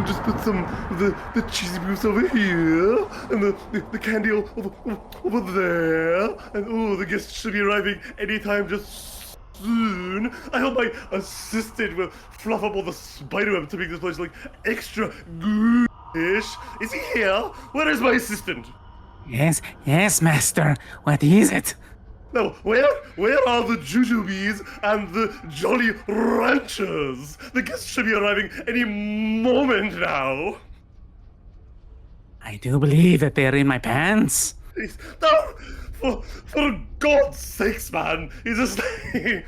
Just put some of the cheesy boost over here, and the candy over there, and the guests should be arriving anytime just soon. I hope my assistant will fluff up all the spiderweb to make this place like extra goodish. Is he here? Where is my assistant? Yes, master. What is it? No, where are the jujubes and the jolly ranchers? The guests should be arriving any moment now. I do believe that they're in my pants. No, for God's sakes, man. He's just saying.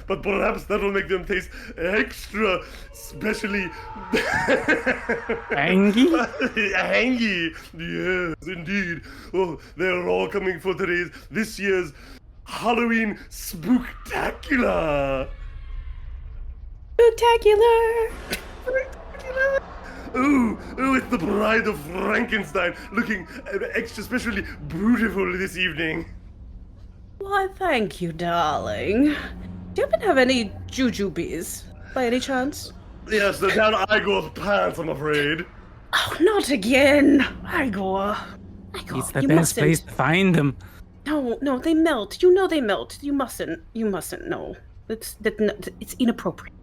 But perhaps that'll make them taste extra specially Hangy? hangy. Yes, indeed. Oh, they're all coming for this year's Halloween spooktacular. Spooktacular. Ooh, it's the Bride of Frankenstein looking extra specially beautiful this evening. Why, thank you, darling. Do you happen to have any jujubes, by any chance? Yes, they're down Igor's pants, I'm afraid. Oh, not again! Igor. It's the best place to find them. No, they melt. You know they melt. You mustn't, no. It's inappropriate.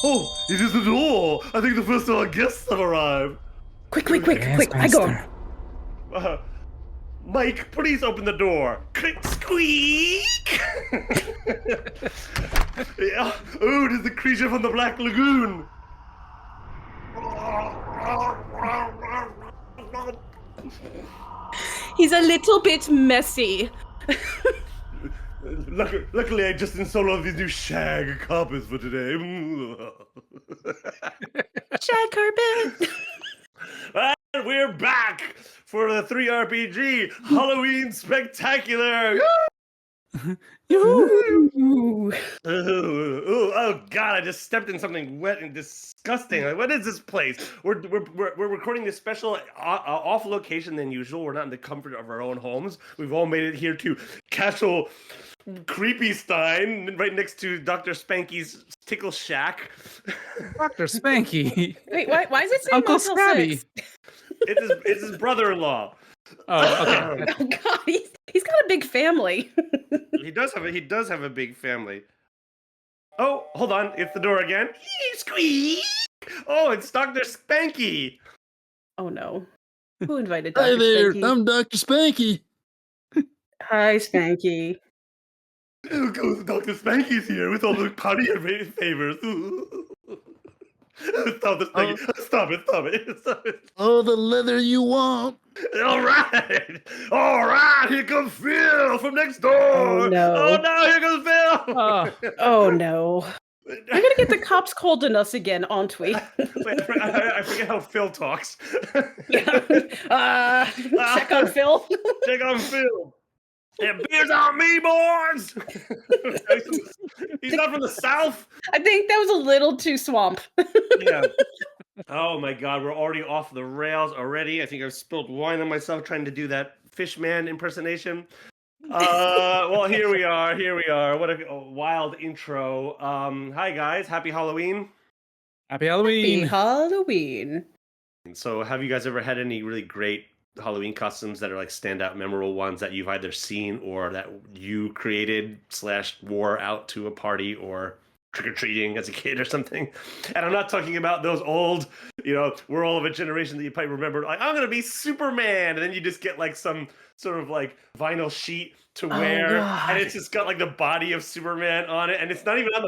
Oh, it is the door! I think the first of our guests have arrived. Quick, Yes, Igor. Mike, please open the door. Click, squeak! Yeah. Oh, it is the creature from the Black Lagoon. He's a little bit messy. Luckily, I just installed these new shag carpets for today. Shag carpet. And we're back for the 3RPG Halloween Spectacular. Oh God! I just stepped in something wet and disgusting. Like, what is this place? We're recording this special off location than usual. We're not in the comfort of our own homes. We've all made it here to Castle Creepy Stein, right next to Dr. Spanky's Tickle Shack. Dr. Spanky. Wait, why is it saying Uncle Motel Scrabby. 6? It's his brother-in-law. Oh, okay. Oh God, he's got a big family. He does have a big family. Oh, hold on, it's the door again. Squeak! Oh, it's Dr. Spanky. Oh no, who invited Dr. Hi there, Spanky? I'm Dr. Spanky. Hi, Spanky. Oh, Dr. Spanky's here with all the party favors. Stop this, Spanky. Stop it. Oh, the leather you want. All right, here comes Phil from next door. Oh no, Here comes Phil. oh no. We're gonna get the cops called on us again, aren't we? Wait, I forget how Phil talks. Yeah. Check on Phil. Check on Phil. Yeah, beers on me, boys! He's not from the South? I think that was a little too swamp. Yeah. Oh my God, we're already off the rails already. I think I've spilled wine on myself trying to do that Fishman impersonation. Well, here we are. What a wild intro. Hi guys, happy Halloween. Happy Halloween. Happy Halloween. So have you guys ever had any really great Halloween costumes that are like standout memorable ones that you've either seen or that you created / wore out to a party or trick-or-treating as a kid or something? And I'm not talking about those old, we're all of a generation that you probably remember, like, I'm gonna be Superman, and then you just get like some sort of like vinyl sheet to wear, and it's just got like the body of Superman on it, and it's not even on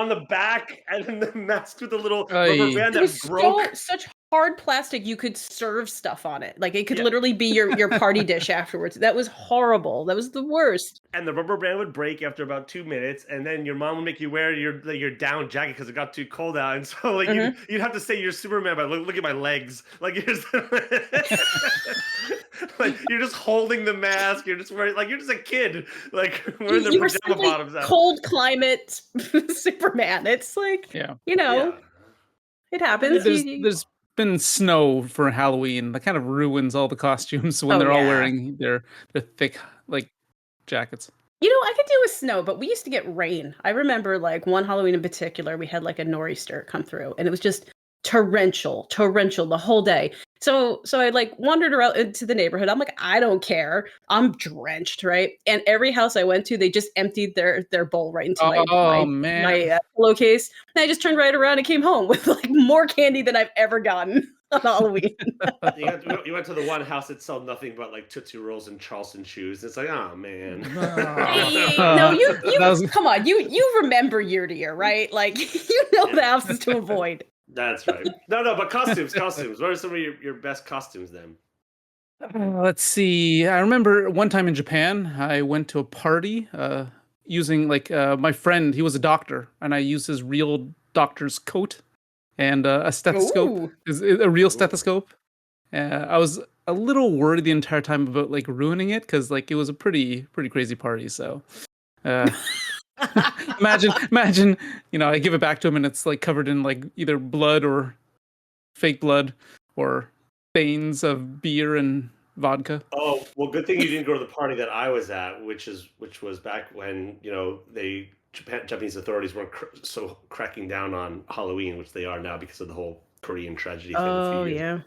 the back, and then the mask with the little rubber band that broke. Such hard plastic, you could serve stuff on it. Like it could literally be your party dish afterwards. That was horrible. That was the worst. And the rubber band would break after about 2 minutes, and then your mom would make you wear your down jacket because it got too cold out. And so like you'd have to say you're Superman, but look at my legs. Like you're just, like you're just holding the mask. You're just wearing, like you're just a kid, like wearing the pajama bottoms out. Cold climate Superman. It's like it happens. There's been snow for Halloween. That kind of ruins all the costumes when they're all wearing their thick like jackets. I could do with snow, but we used to get rain. I remember like one Halloween in particular, we had like a nor'easter come through, and it was just torrential the whole day. So I like wandered around into the neighborhood. I'm like, I don't care. I'm drenched, right? And every house I went to, they just emptied their bowl right into my Oh my man. my pillowcase. And I just turned right around and came home with like more candy than I've ever gotten on Halloween. You went to the one house that sold nothing but like Tootsie Rolls and Charleston shoes. It's like, oh man. No, you come on, you remember year to year, right? Like you know the houses to avoid. That's right. No, but costumes. What are some of your best costumes then? Let's see. I remember one time in Japan, I went to a party using like my friend. He was a doctor, and I used his real doctor's coat and a stethoscope, is a real stethoscope. I was a little worried the entire time about like ruining it because like it was a pretty crazy party. So imagine, I give it back to him and it's like covered in like either blood or fake blood or stains of beer and vodka. Oh, well, good thing you didn't go to the party that I was at, which was back when, Japanese authorities weren't so cracking down on Halloween, which they are now because of the whole Korean tragedy thing. Oh, yeah.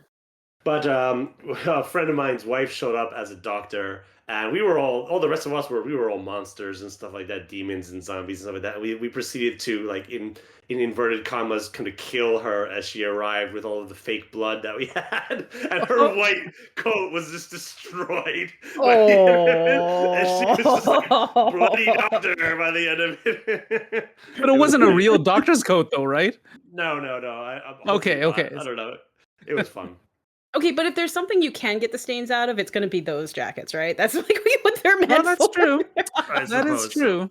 But a friend of mine's wife showed up as a doctor, and we were all the rest of us we were all monsters and stuff like that, demons and zombies and stuff like that. We proceeded to, like, in inverted commas, kind of kill her as she arrived with all of the fake blood that we had, and her white coat was just destroyed. And she was just like bloody doctor by the end of it. But it wasn't a real doctor's coat, though, right? No. Okay. I don't know. It was fun. Okay, but if there's something you can get the stains out of, it's going to be those jackets, right? That's like what they're meant No, that's for. true. I That is suppose. true.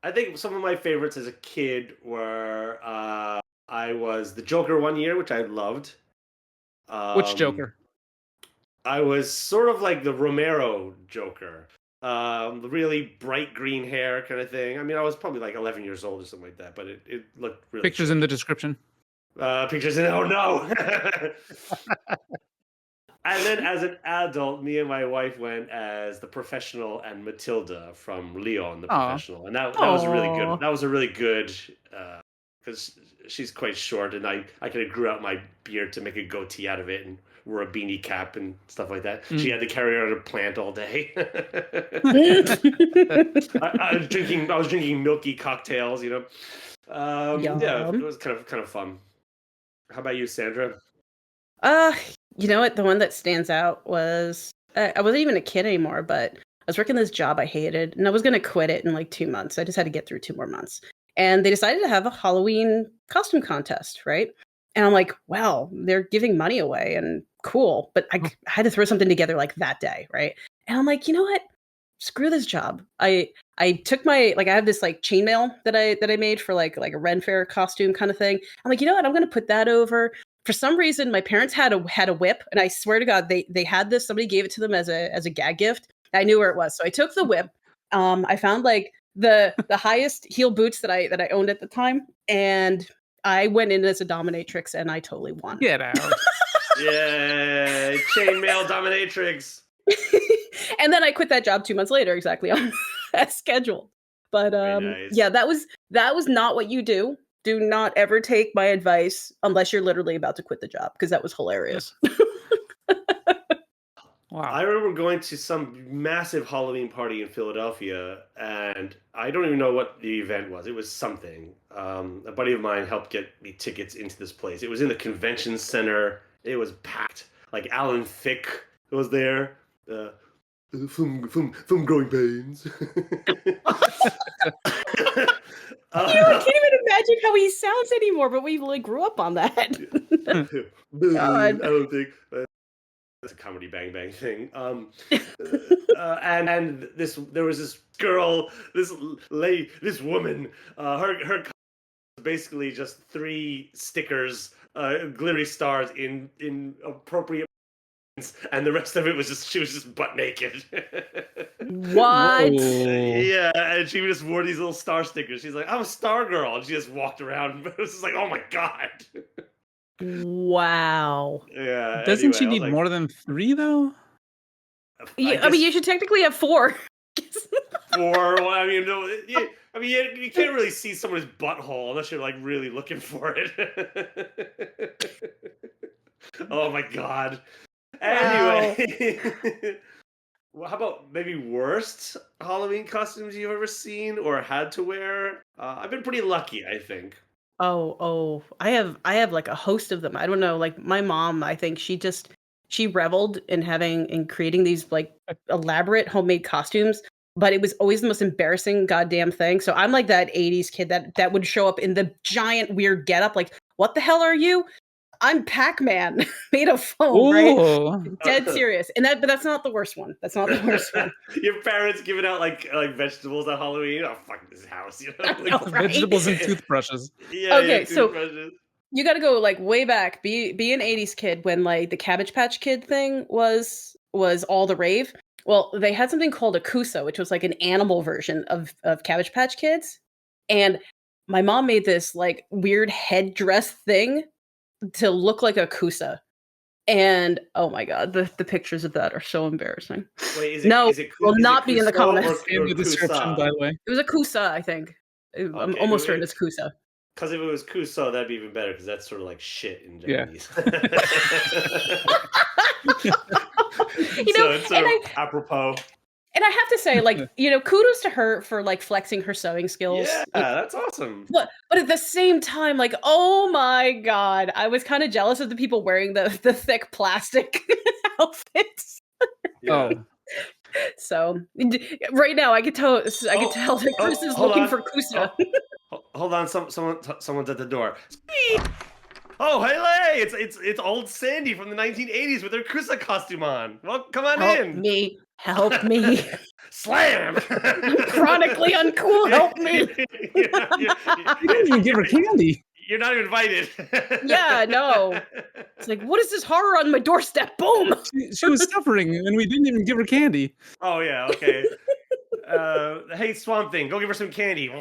I think some of my favorites as a kid were I was the Joker one year, which I loved. Which Joker? I was sort of like the Romero Joker. The really bright green hair kind of thing. I mean, I was probably like 11 years old or something like that, but it looked really Pictures in the description. Pictures in, oh no. And then as an adult, me and my wife went as the Professional and Matilda from Leon, the Professional. And that was really good. That was a really good, because she's quite short, and I kind of grew out my beard to make a goatee out of it and wore a beanie cap and stuff like that. She had to carry around a plant all day. I was drinking milky cocktails, Yeah, it was kind of fun. How about you, Sandra? You know what? The one that stands out was I wasn't even a kid anymore, but I was working this job I hated, and I was going to quit it in like 2 months. I just had to get through 2 more months. And they decided to have a Halloween costume contest, right? And I'm like, well, they're giving money away and cool. But I had to throw something together like that day, right? And I'm like, you know what? Screw this job. I took my, like, I have this like chainmail that I made for like a Ren Fair costume kind of thing. I'm like, you know what? I'm going to put that over. For some reason, my parents had a whip, and I swear to God, they had this. Somebody gave it to them as a gag gift. I knew where it was, so I took the whip. I found like the highest heel boots that I owned at the time, and I went in as a dominatrix, and I totally won. Get out! Yeah, chainmail dominatrix. And then I quit that job 2 months later, exactly on as scheduled. But nice. Yeah, that was not what you do. Do not ever take my advice unless you're literally about to quit the job, because that was hilarious. Wow. I remember going to some massive Halloween party in Philadelphia, and I don't even know what the event was. It was something. A buddy of mine helped get me tickets into this place. It was in the convention center. It was packed. Like Alan Thicke was there. From Growing Pains. I can't even imagine how he sounds anymore, but we like grew up on that. God. I don't think that's a comedy bang bang thing. And there was this girl, this woman. Her basically just 3 stickers, glittery stars in appropriate. And the rest of it was she was just butt naked. What? Yeah, and she just wore these little star stickers. She's like, I'm a star girl. And she just walked around. It was just like, oh my God. Wow. Yeah. Doesn't she need more than 3 though? I mean, you should technically have 4. 4. Well, I mean, no, you can't really see someone's butthole unless you're like really looking for it. Oh my god. Wow. Anyway, well, how about maybe worst Halloween costumes you've ever seen or had to wear? I've been pretty lucky, I think. Oh, I have like a host of them. I don't know, like my mom, I think she reveled in creating these like elaborate homemade costumes, but it was always the most embarrassing goddamn thing. So I'm like that 80s kid that would show up in the giant weird getup, like, what the hell are you? I'm Pac-Man made of foam, right? Oh, Dead serious. But that's not the worst one. That's not the worst one. Your parents giving out like vegetables at Halloween. Oh, fuck this house, you know? I know, right? vegetables and toothbrushes. Yeah, Okay, yeah, so toothbrushes. you got to go like way back. Be an 80s kid when like the Cabbage Patch Kid thing was all the rave. Well, they had something called a Kusa, which was like an animal version of Cabbage Patch Kids. And my mom made this like weird headdress thing to look like a Kusa. And oh my god, the pictures of that are so embarrassing. Wait, No, is it will not be in the Kuso comments. In the description, Kusa? by the way. It was a Kusa, I think. I'm Okay, almost certain it's Kusa. Because if it was Kuso, that'd be even better because that's sort of like shit in Yeah. Japanese. You know, so it's sort of apropos. And I have to say, like, kudos to her for like flexing her sewing skills. Yeah, that's awesome. But at the same time, like, oh my god, I was kind of jealous of the people wearing the thick plastic outfits. Yeah. Oh, So right now, I could tell that Chris is hold looking on. for Kusa. Hold on, someone's at the door. Oh, hey, it's old Sandy from the 1980s with her Kusa costume on. Well, come on in. Help me. Slam! I'm chronically uncool. Help me. you didn't even give her candy. You're not invited. Yeah, no. It's like, what is this horror on my doorstep? Boom. She was suffering, and we didn't even give her candy. Oh yeah, okay. Hey, Swamp Thing, go give her some candy. All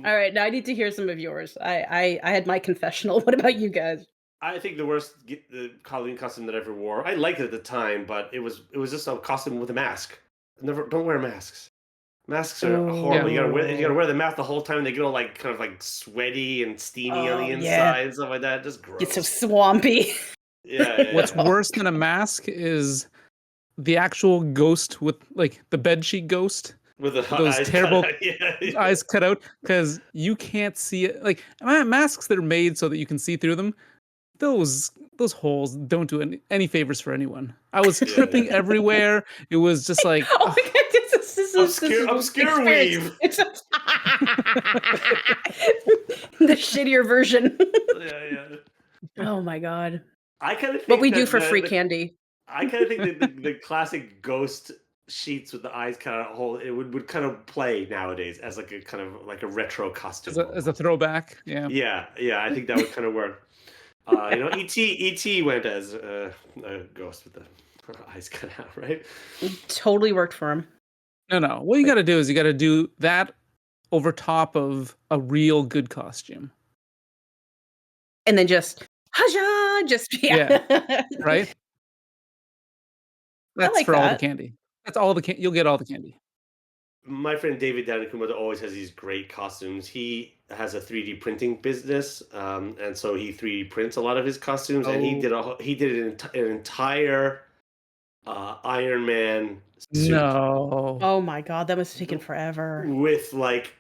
right, now I need to hear some of yours. I had my confessional. What about you guys? I think the Halloween costume that I ever wore. I liked it at the time, but it was just a costume with a mask. Don't wear masks. Masks are horrible. Yeah. You gotta wear the mask the whole time. They get all like kind of like sweaty and steamy on the inside and stuff like that. Just gross. It's so swampy. Yeah. What's worse than a mask is the actual ghost with like the bedsheet ghost. With the Those eyes terrible cut out. Yeah. eyes cut out because you can't see it. Like masks that are made so that you can see through them, those holes don't do any favors for anyone. I was tripping everywhere. It was just like Oh my god, this is obscure weave. It's the shittier version. Yeah. Oh my god. I kind of think What we do that for free candy. I kind of think that the classic ghost sheets with the eyes cut out hole, it would kind of play nowadays as like a kind of like a retro costume. as a throwback. Yeah. Yeah. I think that would kind of work. E.T. went as a ghost with the eyes cut out, right? Totally worked for him. No. What you got to do is you got to do that over top of a real good costume. And then just Right? That's like for all the that. candy. That's all the you'll get all the candy. My friend David Danikumoto always has these great costumes. He has a 3D printing business, and so he 3D prints a lot of his costumes. And he did an entire Iron Man suit No. Oh my god, that must have taken forever. with like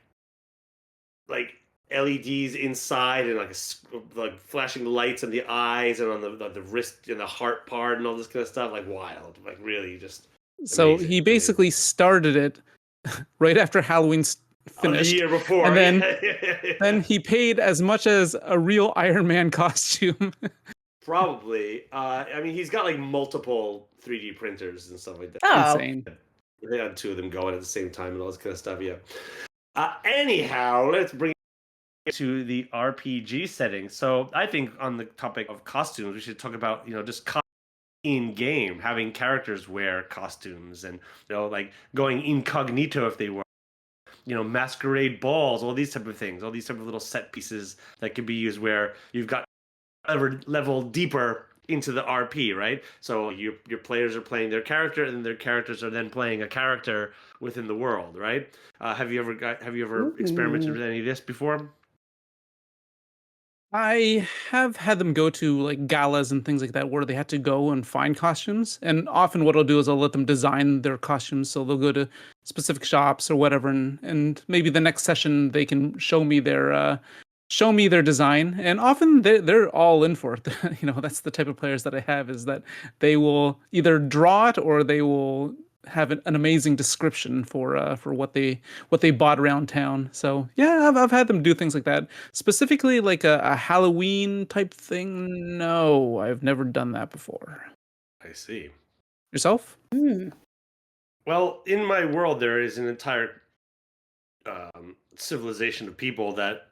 LEDs inside and like flashing lights in the eyes and on the wrist and the heart part and all this kind of stuff. Like wild, like really just. So amazing, he basically started it right after Halloween finished. A year before, and then he paid as much as a real Iron Man costume. Probably. I mean, he's got like multiple 3D printers and stuff like that. Oh. Insane. They had two of them going at the same time and all this kind of stuff. Yeah. Anyhow, let's bring it to the RPG setting. So I think on the topic of costumes, we should talk about just in game, having characters wear costumes and like going incognito if they were, masquerade balls, all these type of things, all these type of little set pieces that could be used where you've got level deeper into the RP, right? So your players are playing their character, and their characters are then playing a character within the world, right? Have you ever experimented with any of this before? I have had them go to like galas and things like that where they had to go and find costumes. And often what I'll do is I'll let them design their costumes. So they'll go to specific shops or whatever, and maybe the next session they can show me their design. And often they're all in for it. That's the type of players that I have, is that they will either draw it or they will have an amazing description for what they bought around town. So yeah, I've had them do things like that. Specifically, like a Halloween type thing. No, I've never done that before. I see. Yourself? Well, in my world, there is an entire civilization of people that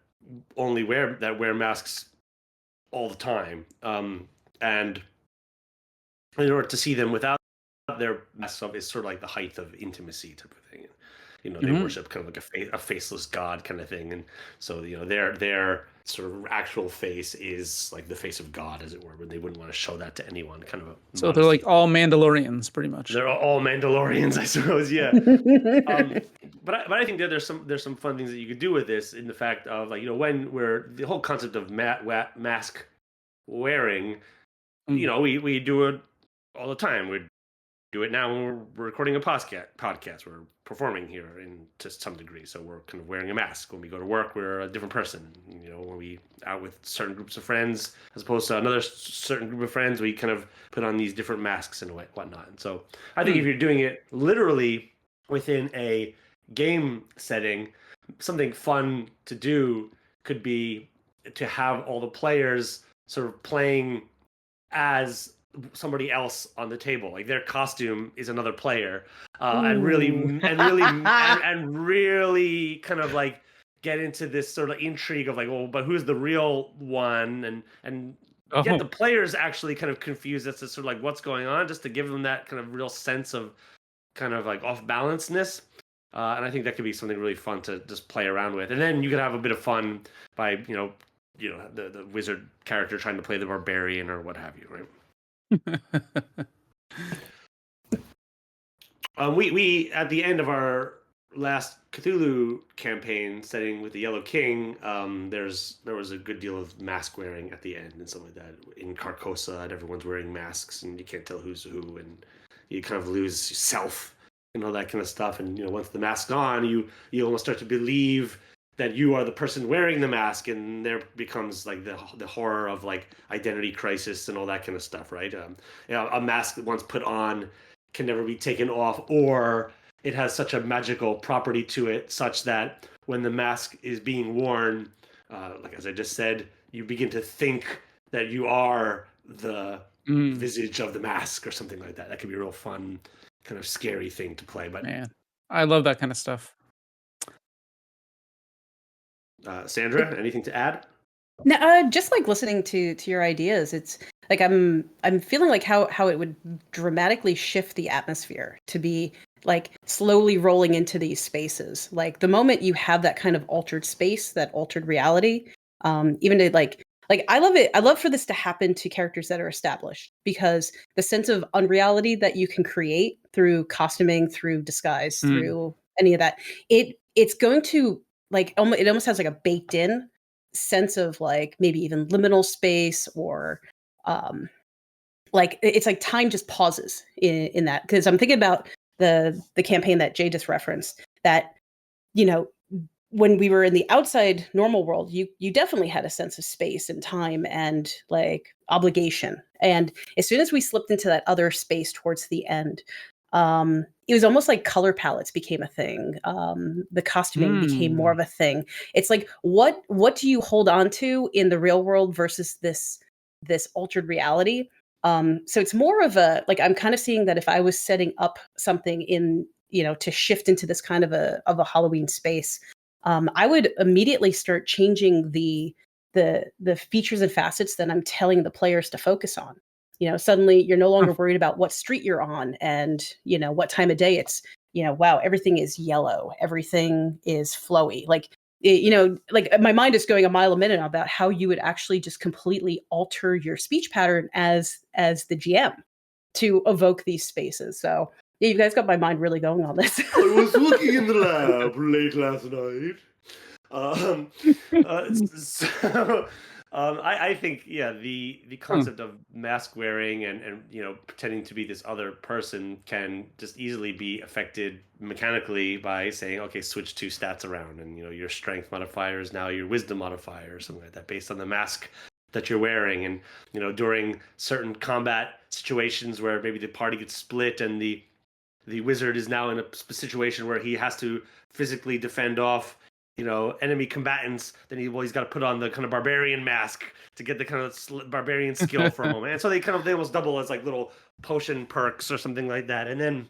only wear masks all the time, and in order to see them without their masks off is sort of like the height of intimacy type of thing. They worship kind of like a faceless god kind of thing, and so their sort of actual face is like the face of God, as it were, but they wouldn't want to show that to anyone. Kind of so they're like all Mandalorians, pretty much. They're all Mandalorians, I suppose. Yeah. But I think that there's some fun things that you could do with this, in the fact of like when we're the whole concept of mask wearing. We do it all the time. We do it now when we're recording a podcast. We're performing here to some degree, so we're kind of wearing a mask. When we go to work, we're a different person. When we out with certain groups of friends, as opposed to another certain group of friends, we kind of put on these different masks and whatnot. And so I think if you're doing it literally within a game setting, something fun to do could be to have all the players sort of playing as somebody else on the table, like their costume is another player, and really kind of like get into this sort of intrigue of like, well, but who's the real one, and get the players actually kind of confused as to sort of like what's going on, just to give them that kind of real sense of kind of like off balanceness. And I think that could be something really fun to just play around with, and then you could have a bit of fun by the wizard character trying to play the barbarian or what have you, right? We at the end of our last Cthulhu campaign setting with the Yellow King, there was a good deal of mask wearing at the end and stuff like that. In Carcosa, and everyone's wearing masks, and you can't tell who's who, and you kind of lose yourself and all that kind of stuff. And once the mask's on, you almost start to believe that you are the person wearing the mask, and there becomes like the horror of like identity crisis and all that kind of stuff, right? A mask that once put on can never be taken off, or it has such a magical property to it, such that when the mask is being worn, like as I just said, you begin to think that you are the visage of the mask or something like that. That could be a real fun, kind of scary thing to play. But man, I love that kind of stuff. Sandra, anything to add? No, just like listening to your ideas, it's like I'm feeling like how it would dramatically shift the atmosphere to be like slowly rolling into these spaces. Like the moment you have that kind of altered space, that altered reality, even to like I love it. I love for this to happen to characters that are established, because the sense of unreality that you can create through costuming, through disguise, through any of that, it's going to like it almost has like a baked in sense of like maybe even liminal space, or like it's like time just pauses in that. Because I'm thinking about the campaign that Jay just referenced, that when we were in the outside normal world, you definitely had a sense of space and time and like obligation. And as soon as we slipped into that other space towards the end, it was almost like color palettes became a thing. The costuming became more of a thing. It's like, what do you hold on to in the real world versus this altered reality? So it's more of a, like, I'm kind of seeing that if I was setting up something in, to shift into this kind of a Halloween space, I would immediately start changing the features and facets that I'm telling the players to focus on. Suddenly you're no longer worried about what street you're on and, what time of day it's, wow, everything is yellow. Everything is flowy. Like like my mind is going a mile a minute about how you would actually just completely alter your speech pattern as the GM to evoke these spaces. So yeah, you guys got my mind really going on this. I was working in the lab late last night. I think the concept of mask wearing and pretending to be this other person can just easily be affected mechanically by saying, okay, switch 2 stats around, and your strength modifier is now your wisdom modifier or something like that based on the mask that you're wearing. And during certain combat situations where maybe the party gets split and the wizard is now in a situation where he has to physically defend off enemy combatants, then he's got to put on the kind of barbarian mask to get the kind of barbarian skill for a moment. And so they almost double as like little potion perks or something like that. And then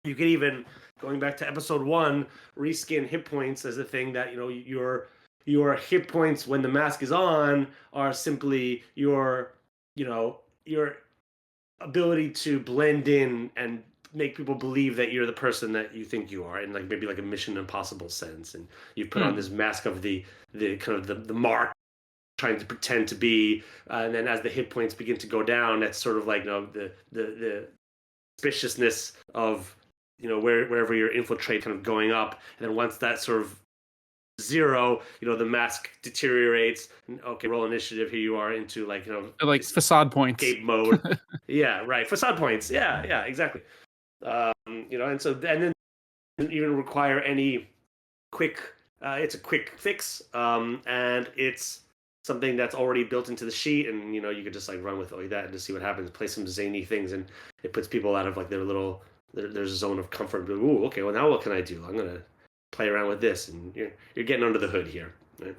you could even, going back to episode 1, reskin hit points as a thing that your hit points when the mask is on are simply your ability to blend in and make people believe that you're the person that you think you are, in like maybe like a Mission Impossible sense. And you put on this mask of the kind of the mark, trying to pretend to be, and then as the hit points begin to go down, that's sort of like the suspiciousness of wherever you're infiltrate kind of going up. And then once that sort of 0, the mask deteriorates. Okay, roll initiative. Here you are into like like facade points, escape mode. Yeah, right. Facade points. Yeah, exactly. And so and then doesn't even require any quick. It's a quick fix, and it's something that's already built into the sheet, and you could just like run with like that and just see what happens. Play some zany things, and it puts people out of like their little there's a zone of comfort. Ooh, okay. Well, now what can I do? I'm gonna play around with this, and you're getting under the hood here. Right?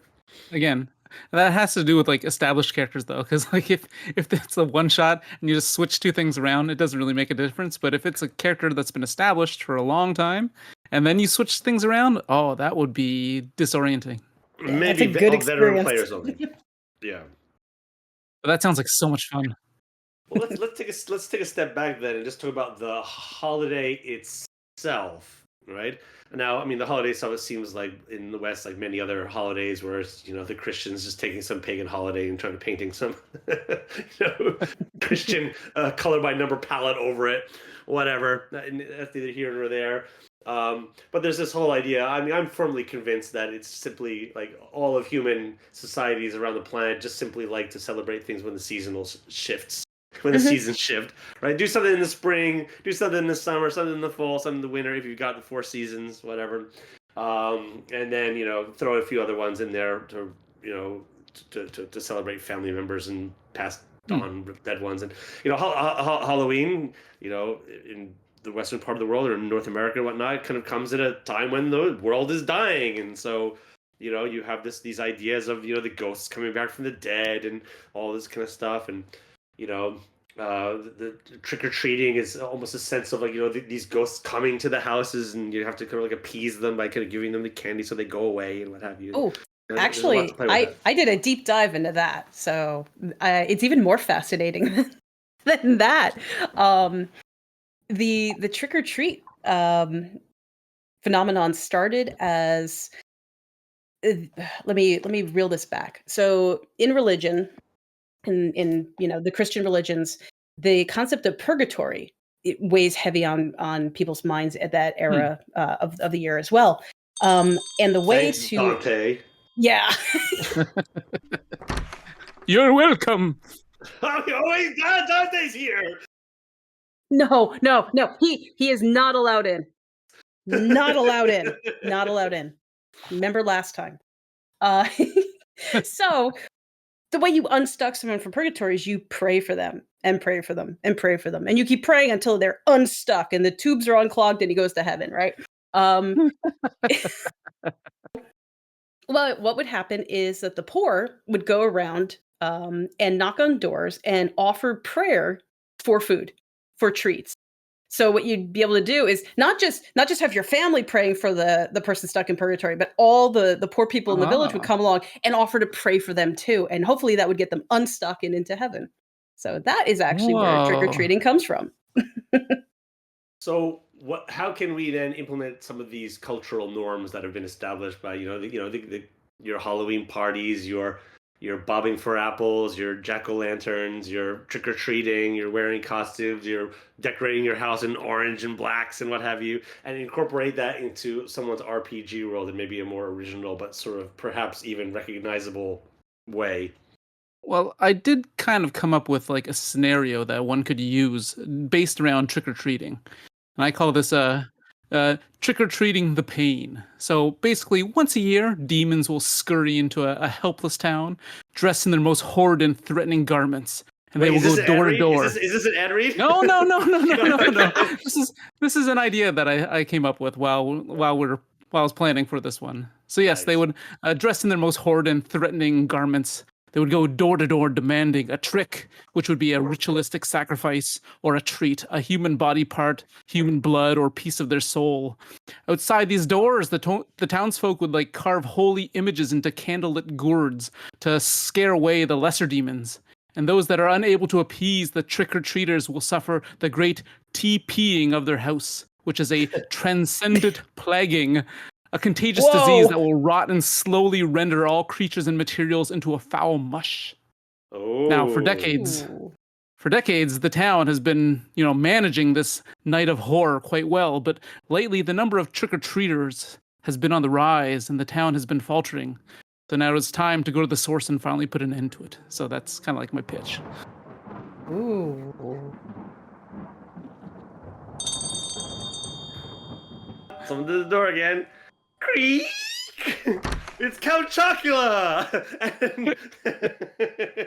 Again, that has to do with like established characters though, because like if it's a one shot and you just switch 2 things around, it doesn't really make a difference. But if it's a character that's been established for a long time and then you switch things around, oh, that would be disorienting. Maybe that's a good veteran experience. players only. Yeah. But that sounds like so much fun. Well, let's take a step back then and just talk about the holiday itself, right? Now, I mean, the holiday itself, it seems like in the West, like many other holidays, where it's, the Christians just taking some pagan holiday and trying to painting some, Christian color by number palette over it, whatever. That's neither here nor there. But there's this whole idea. I mean, I'm firmly convinced that it's simply like all of human societies around the planet just simply like to celebrate things when the seasonal shifts. When the seasons shift, right? Do something in the spring, do something in the summer, something in the fall, something in the winter, if you've got the 4 seasons, whatever. And then, throw a few other ones in there to celebrate family members and pass on dead ones. And, Halloween, in the western part of the world or in North America and whatnot, kind of comes at a time when the world is dying. And so, you have these ideas of, the ghosts coming back from the dead and all this kind of stuff. And, the trick-or-treating is almost a sense of like these ghosts coming to the houses, and you have to kind of like appease them by kind of giving them the candy so they go away and what have you. Oh, actually, I did a deep dive into that, so it's even more fascinating than that. The trick-or-treat phenomenon started as let me reel this back. So in religion, in the Christian religions, the concept of purgatory, it weighs heavy on people's minds at that era of the year as well. And the way Thanks, to Dante. Yeah. You're welcome. Oh, Dante's here. No. He is not allowed in. Not allowed in. Not allowed in. Remember last time. So the way you unstuck someone from purgatory is you pray for them and pray for them and pray for them. And you keep praying until they're unstuck and the tubes are unclogged and he goes to heaven, right? Well, what would happen is that the poor would go around and knock on doors and offer prayer for food, for treats. So what you'd be able to do is not just have your family praying for the person stuck in purgatory, but all the poor people in the village would come along and offer to pray for them too. And hopefully that would get them unstuck and into heaven. So that is actually where trick-or-treating comes from. So how can we then implement some of these cultural norms that have been established by your Halloween parties, your bobbing for apples, your jack-o'-lanterns, your trick-or-treating, your wearing costumes, your decorating your house in orange and blacks and what have you, and incorporate that into someone's RPG world in maybe a more original but sort of perhaps even recognizable way? Well, I did kind of come up with like a scenario that one could use based around trick-or-treating. And I call this trick-or-treating the pain. So basically, once a year, demons will scurry into a helpless town, dressed in their most horrid and threatening garments. And they will go door to door. Is this an ad read? No. This is an idea that I came up with while I was planning for this one. So yes, Nice. they would dress in their most horrid and threatening garments. They would go door to door demanding a trick, which would be a ritualistic sacrifice or a treat, a human body part, human blood, or piece of their soul. Outside these doors, the townsfolk would like carve holy images into candlelit gourds to scare away the lesser demons. And those that are unable to appease the trick-or-treaters will suffer the great TPing of their house, which is a transcendent plaguing, a contagious disease that will rot and slowly render all creatures and materials into a foul mush. Oh. Now, for decades, the town has been, managing this night of horror quite well, but lately the number of trick-or-treaters has been on the rise and the town has been faltering. So now it's time to go to the source and finally put an end to it. So that's kind of like my pitch. Ooh. Someone to the door again. Creak! It's Count Chocula!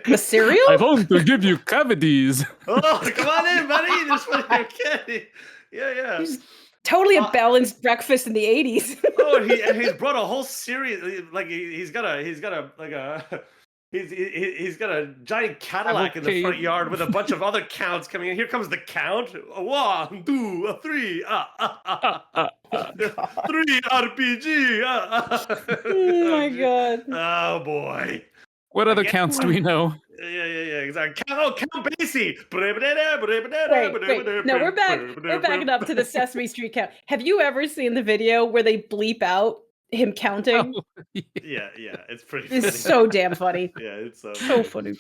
The cereal? I want to give you cavities. Oh, come on in, buddy. This one you're kidding. Yeah. Totally a balanced breakfast in the 80s. Oh, he's brought a whole series. Like he's got a giant Cadillac in the front yard with a bunch of other counts coming in. Here comes the count. 1, 2, 3. 3 RPG. Oh my god. Oh boy. What other counts do we know? Yeah, exactly. Count Basie. Wait. No, we're back. We're backing up to the Sesame Street count. Have you ever seen the video where they bleep out him counting? Oh, Yeah, it's pretty funny. It's so damn funny. Yeah, it's so funny.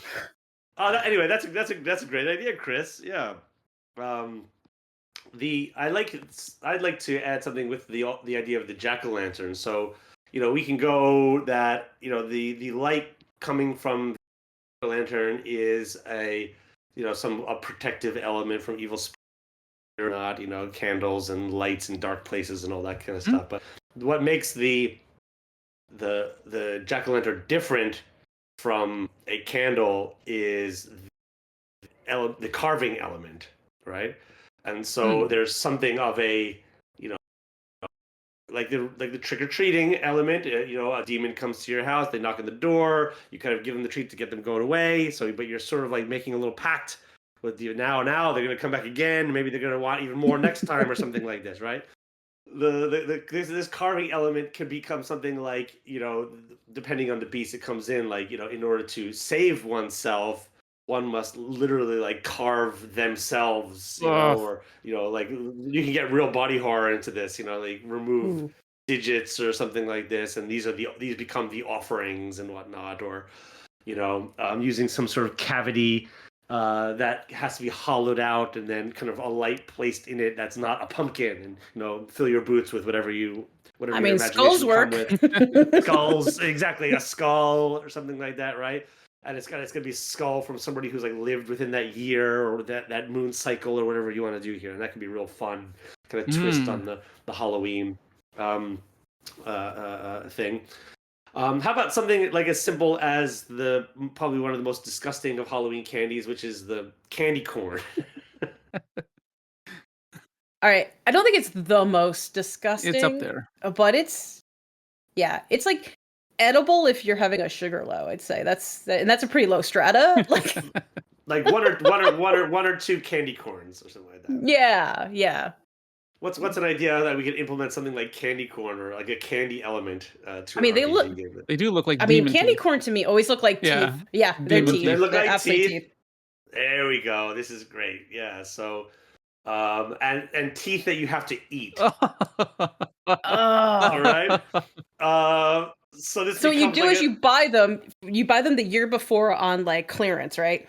Anyway, that's a great idea, Chris. Yeah. I'd like to add something with the idea of the jack-o'-lantern. So, we can go that, the light coming from the lantern is a protective element from evil spirits or not, candles and lights and dark places and all that kind of stuff. But what makes the jack-o'-lantern different from a candle is the carving element, right? And so there's something of a like the trick-or-treating element. A demon comes to your house, they knock on the door, you kind of give them the treat to get them going away. But you're sort of like making a little pact with you. Now they're going to come back again. Maybe they're going to want even more next time or something like this, right? This carving element can become something like, depending on the beast it comes in, like, in order to save oneself, one must literally like carve themselves, or like you can get real body horror into this, like remove digits or something like this, and these become the offerings and whatnot, or using some sort of cavity that has to be hollowed out and then kind of a light placed in it that's not a pumpkin, and fill your boots with whatever your imagination skulls work. with. Skulls, exactly, a skull or something like that, right? And it's gonna be a skull from somebody who's like lived within that year or that moon cycle or whatever you want to do here, and that can be real fun, kind of twist on the Halloween thing. How about something like as simple as probably one of the most disgusting of Halloween candies, which is the candy corn. All right, I don't think it's the most disgusting. It's up there, but it's like edible if you're having a sugar low. I'd say that's a pretty low strata. Like one or two candy corns or something like that. Yeah. What's an idea that we could implement something like candy corn or like a candy element to? They do look like. Candy corn to me always look like teeth. Yeah, they're teeth. They look like absolutely teeth. There we go. This is great. Yeah. So, and teeth that you have to eat. Oh. All right. So this. So what you becomes do like is you buy them. You buy them the year before on like clearance, right?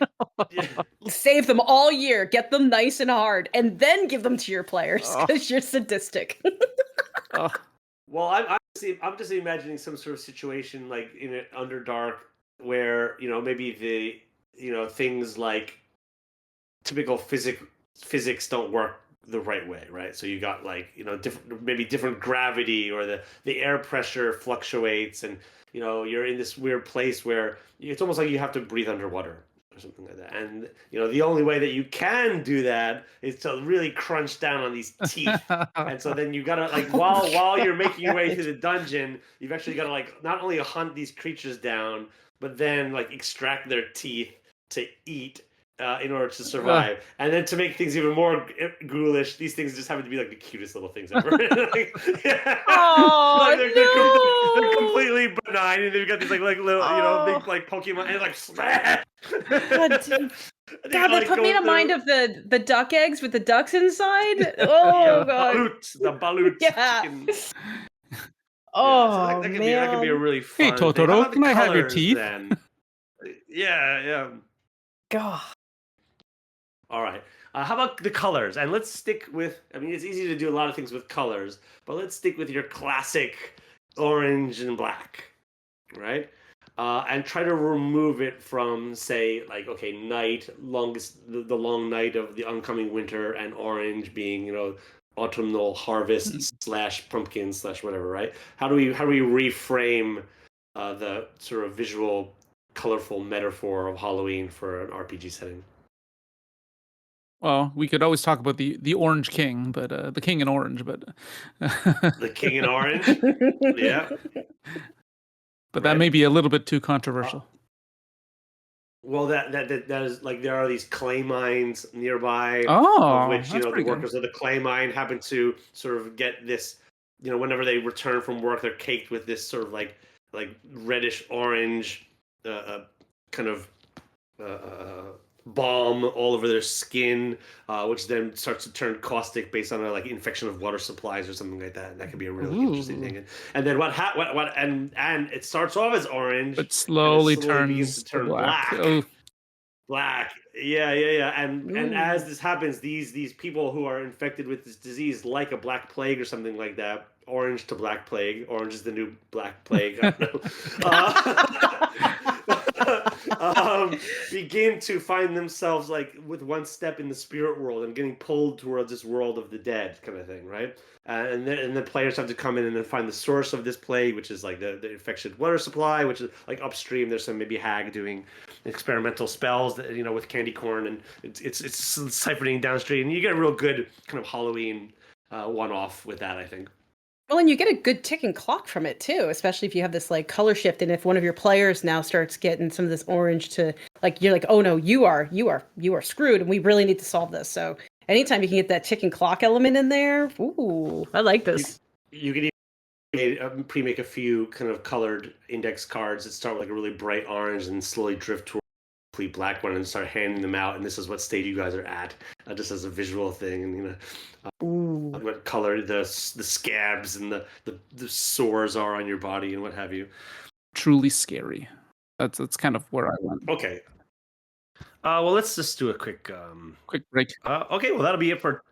Save them all year, get them nice and hard, and then give them to your players because you're sadistic. Well, I'm just imagining some sort of situation like in an Underdark where maybe things like typical physics don't work the right way, right? So you got like different gravity, or the air pressure fluctuates, and you're in this weird place where it's almost like you have to breathe underwater or something like that. And the only way that you can do that is to really crunch down on these teeth. And so then you gotta like while you're making your way through the dungeon, you've actually got to like not only hunt these creatures down, but then like extract their teeth to eat in order to survive. And then to make things even more ghoulish, these things just happen to be like the cutest little things ever. Oh, like, they're completely benign, and they've got these like little big like Pokemon, and like smash. God, that put me in mind of the duck eggs with the ducks inside. Oh god, the balut. Yeah. Chicken. Oh So that could be a really fun. Hey Totoro, can I have your teeth? Then? Yeah. God. All right. How about the colors? And let's stick with. I mean, it's easy to do a lot of things with colors, but let's stick with your classic orange and black, right? And try to remove it from, say, like night, the long night of the oncoming winter, and orange being autumnal harvest / pumpkin / whatever, right? How do we reframe the sort of visual, colorful metaphor of Halloween for an RPG setting? Well, we could always talk about the Orange King, but the King in Orange, but the King in Orange, yeah. But that may be a little bit too controversial. Well, that is like there are these clay mines nearby, of which the workers of the clay mine happen to sort of get this. Whenever they return from work, they're caked with this sort of like reddish orange kind of balm all over their skin, which then starts to turn caustic based on like infection of water supplies or something like that. And that could be a really interesting thing. And then and it starts off as orange, but slowly begins turns to turn black. Black. Yeah. And as this happens, these people who are infected with this disease, like a black plague or something like that, orange to black plague. Orange is the new black plague. I don't know. Begin to find themselves like with one step in the spirit world and getting pulled towards this world of the dead kind of thing, right? And then the players have to come in and then find the source of this plague, which is like the infection water supply, which is like upstream. There's some maybe hag doing experimental spells that with candy corn, and it's siphoning downstream. And you get a real good kind of Halloween one-off with that, I think. Well, and you get a good ticking clock from it too, especially if you have this like color shift, and if one of your players now starts getting some of this orange to like, you're like, oh no, you are screwed, and we really need to solve this. So anytime you can get that ticking clock element in there, ooh, I like this. You could even pre-make a few kind of colored index cards that start with like a really bright orange and slowly drift toward a complete black one, and start handing them out. And this is what stage you guys are at, just as a visual thing, and what color the scabs and the sores are on your body and what have you. Truly scary. That's kind of where I went. Okay. Well, let's just do a quick break. Okay, well that'll be it for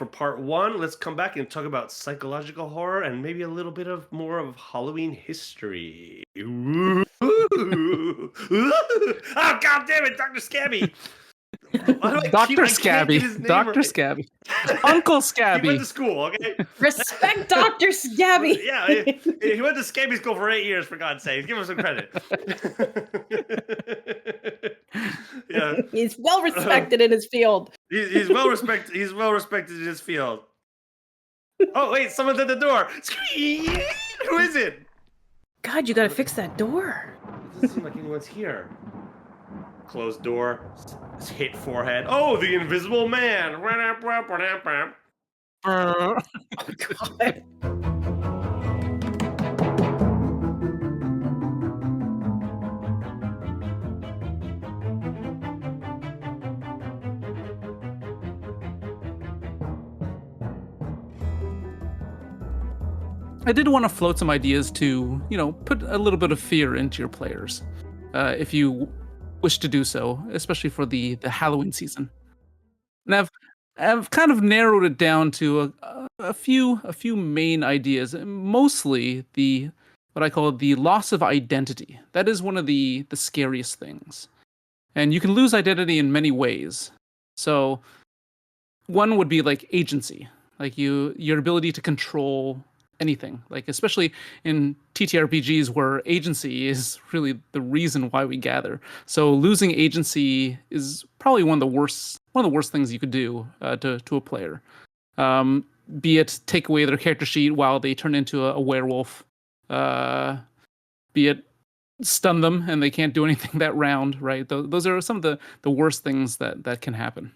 part 1. Let's come back and talk about psychological horror and maybe a little bit more of Halloween history. Ooh. Oh god damn it, Dr. Scabby. Dr. Scabby. Dr. Scabby. Uncle Scabby. He went to school, okay? Respect Dr. Scabby. Yeah, he went to Scabby school for 8 years, for God's sake. Give him some credit. Yeah. He's well respected in his field. He's well respected. He's well respected in his field. Oh wait, someone's at the door. Who is it? God, you gotta fix that door. It doesn't seem like anyone's here. Closed door. Hit forehead. Oh, the invisible man. Oh, God. I did want to float some ideas to, put a little bit of fear into your players, if you wish to do so, especially for the Halloween season. And I've kind of narrowed it down to a few main ideas, mostly what I call the loss of identity. That is one of the scariest things, and you can lose identity in many ways. So one would be like agency, like your ability to control anything, like especially in TTRPGs where agency is really the reason why we gather. So losing agency is probably one of the worst things you could do to a player. Be it take away their character sheet while they turn into a werewolf, be it stun them and they can't do anything that round, right? Those are some of the worst things that can happen.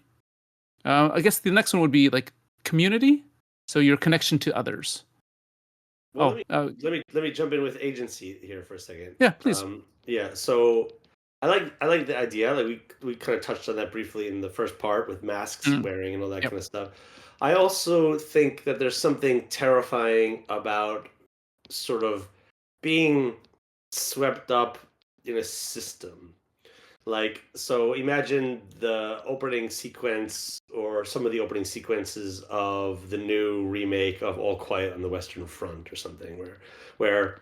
I guess the next one would be like community, so your connection to others. Well, let me jump in with agency here for a second. Yeah, please. So I like the idea. Like we kind of touched on that briefly in the first part with masks wearing and all that kind of stuff. I also think that there's something terrifying about sort of being swept up in a system. Like, so imagine the opening sequence or some of the opening sequences of the new remake of All Quiet on the Western Front or something where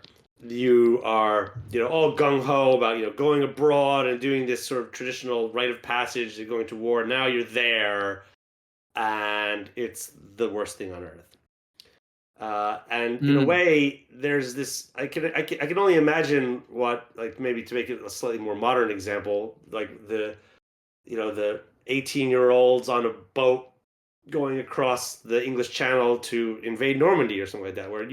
you are, all gung-ho about, going abroad and doing this sort of traditional rite of passage and going to war. Now you're there and it's the worst thing on earth. And in a way, there's this. I can only imagine what, like, maybe to make it a slightly more modern example, like the 18-year-olds on a boat going across the English Channel to invade Normandy or something like that. Where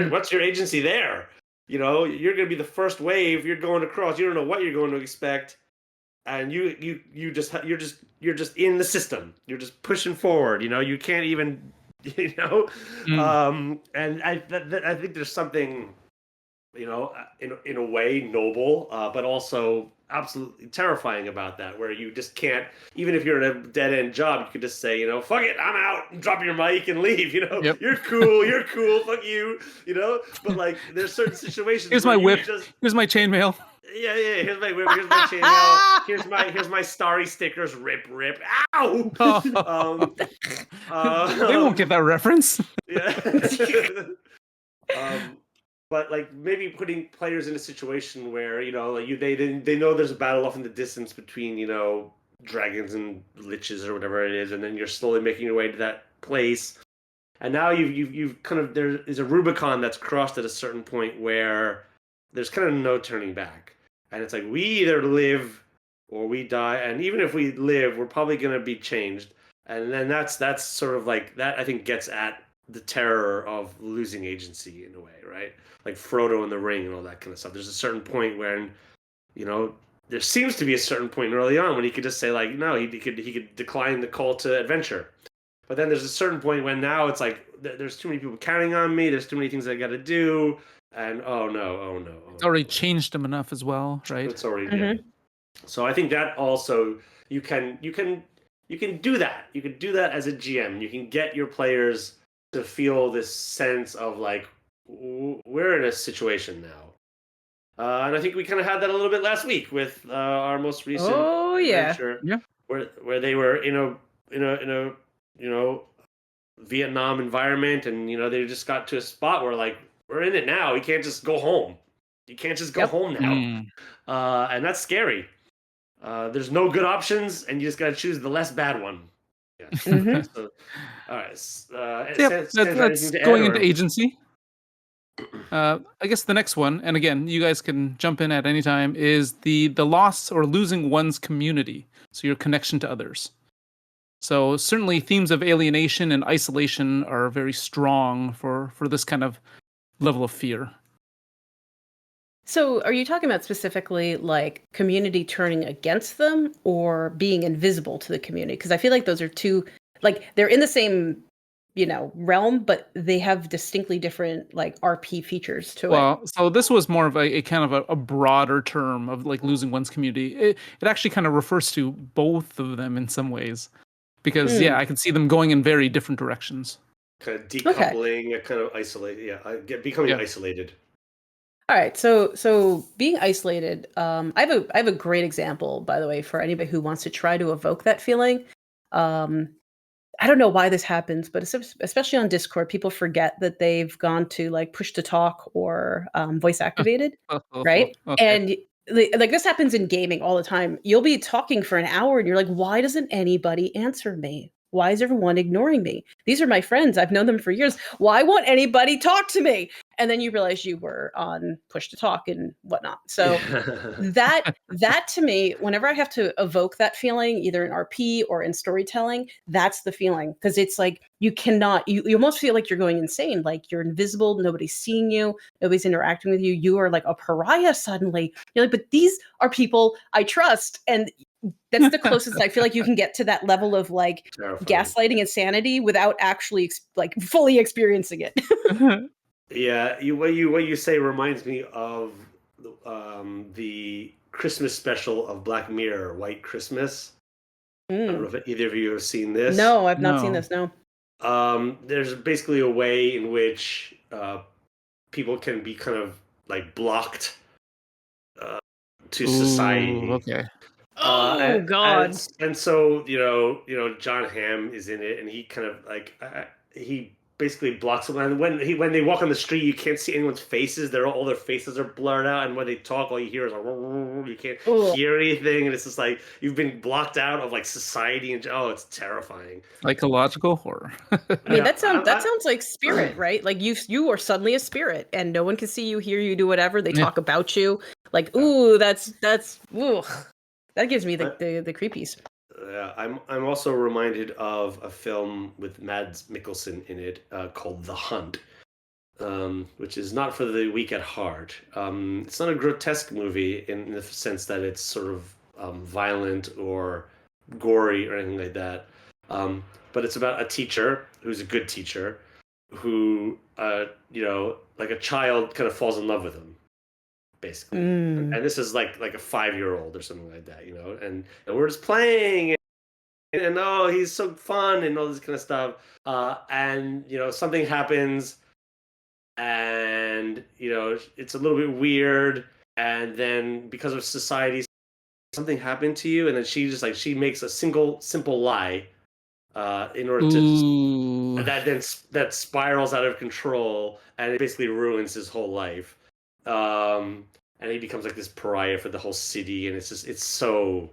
what's your agency there? You're going to be the first wave. You're going across. You don't know what you're going to expect, and you're just in the system. You're just pushing forward. You can't even. And I think there's something, in a way noble, but also absolutely terrifying about that, where you just can't, even if you're in a dead end job, you could just say, fuck it, I'm out, and drop your mic and leave. Yep. You're cool, fuck you, But like, there's certain situations. Here's my whip. Here's my chainmail. Yeah. Here's my whip. Here's my chainmail. Here's my starry stickers. Rip. Ow. They won't get that reference. Yeah. But like maybe putting players in a situation where they know there's a battle off in the distance between dragons and liches or whatever it is, and then you're slowly making your way to that place, and now you've kind of, there is a Rubicon that's crossed at a certain point where there's kind of no turning back. And it's like, we either live or we die. And even if we live, we're probably going to be changed. And then that's sort of like, that I think gets at the terror of losing agency in a way, right? Like Frodo in the Ring and all that kind of stuff. There's a certain point when, there seems to be a certain point early on when he could just say like, no, he could decline the call to adventure. But then there's a certain point when now it's like, there's too many people counting on me. There's too many things I got to do. And oh no. It's already changed him enough as well, right? It's already did. So I think that also you can do that. You can do that as a GM. You can get your players to feel this sense of like, we're in a situation now. And I think we kind of had that a little bit last week with our most recent adventure, where they were in a Vietnam environment, and they just got to a spot where like, we're in it now. We can't just go home. You can't just go home now. And that's scary. There's no good options, and you just got to choose the less bad one. Yeah. So, all right. That's going into agency. I guess the next one, and again, you guys can jump in at any time, is the loss or losing one's community. So your connection to others. So certainly themes of alienation and isolation are very strong for this kind of level of fear. So are you talking about specifically like community turning against them or being invisible to the community? Because I feel like those are two, like they're in the same, realm, but they have distinctly different like RP features to it. Well, so this was more of a kind of a broader term of like losing one's community. It actually kind of refers to both of them in some ways. Because I can see them going in very different directions. kind of decoupling, kind of isolated. Becoming isolated. All right, so being isolated. I have a great example, by the way, for anybody who wants to try to evoke that feeling. I don't know why this happens, but especially on Discord, people forget that they've gone to like push to talk or voice activated, right? Okay. And like this happens in gaming all the time. You'll be talking for an hour and you're like, why doesn't anybody answer me? Why is everyone ignoring me? These are my friends. I've known them for years. Why won't anybody talk to me? And then you realize you were on push to talk and whatnot. So that to me, whenever I have to evoke that feeling, either in RP or in storytelling, that's the feeling. Because it's like you cannot, you almost feel like you're going insane, like you're invisible, nobody's seeing you, nobody's interacting with you, you are like a pariah suddenly. You're like, but these are people I trust. And that's the closest I feel like you can get to that level of like gaslighting and sanity without actually like fully experiencing it. Yeah, what you say reminds me of the Christmas special of Black Mirror, White Christmas. I don't know if either of you have seen this. No, I've not seen this. No. There's basically a way in which people can be kind of like blocked to society. Okay. God! And so John Hamm is in it, and he kind of like he basically blocks them. And when they walk on the street, you can't see anyone's faces. All their faces are blurred out, and when they talk, all you hear is you can't hear anything, and it's just like you've been blocked out of like society, and it's terrifying. Psychological horror. I mean, that sounds like spirit, right? Like you are suddenly a spirit, and no one can see you, hear you, do whatever. They talk about you, like that's ooh. That gives me the creepies. Yeah, I'm also reminded of a film with Mads Mikkelsen in it called The Hunt, which is not for the weak at heart. It's not a grotesque movie in the sense that it's sort of violent or gory or anything like that. But it's about a teacher who's a good teacher who, like a child kind of falls in love with him, basically. And this is like a 5-year-old or something like that, and we're just playing and he's so fun and all this kind of stuff. And something happens and it's a little bit weird, and then because of society something happened to you, and then she makes a simple lie in order to that spirals out of control, and it basically ruins his whole life. And he becomes like this pariah for the whole city, and it's so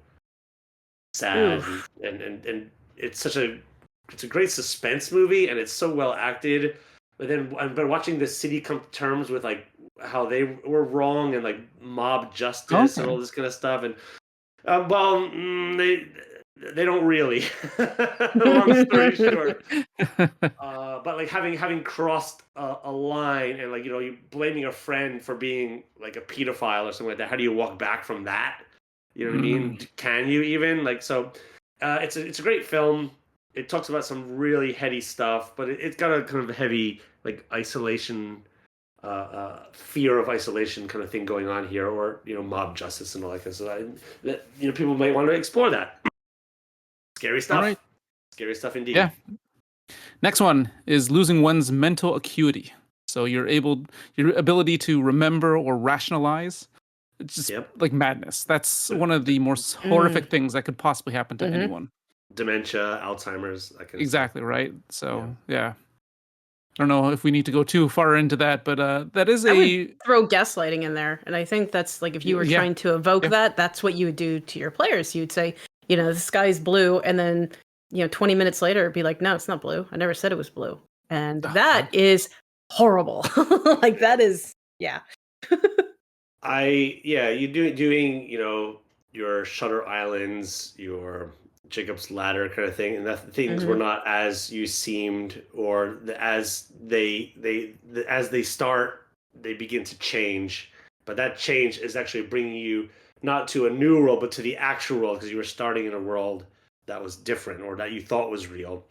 sad. And it's it's a great suspense movie, and it's so well acted. But then I've been watching the city come to terms with like how they were wrong and like mob justice and all this kind of stuff. And they don't really. Long story short, but like having crossed a line, and like you blaming a friend for being like a pedophile or something like that. How do you walk back from that? You know what I mean? Can you even like so? It's a great film. It talks about some really heady stuff, but it's got a kind of heavy like isolation, fear of isolation kind of thing going on here, or mob justice and all that kind of stuff. People might want to explore that. Scary stuff. All right. Scary stuff indeed. Yeah. Next one is losing one's mental acuity. So your ability to remember or rationalize. It's just like madness. That's one of the most horrific things that could possibly happen to anyone. Dementia, Alzheimer's. That kind of exactly, stuff. Right? So, yeah. I don't know if we need to go too far into that, but that is I would throw gaslighting in there. And I think that's like if you were trying to evoke that, that's what you would do to your players. You'd say, the sky is blue, and then 20 minutes later it'd be like, no, it's not blue. I never said it was blue. And that is horrible. Like that is you doing your Shutter Islands, your Jacob's Ladder kind of thing, and that things were not as you seemed, or as they start, they begin to change. But that change is actually bringing you not to a new world, but to the actual world, because you were starting in a world that was different or that you thought was real.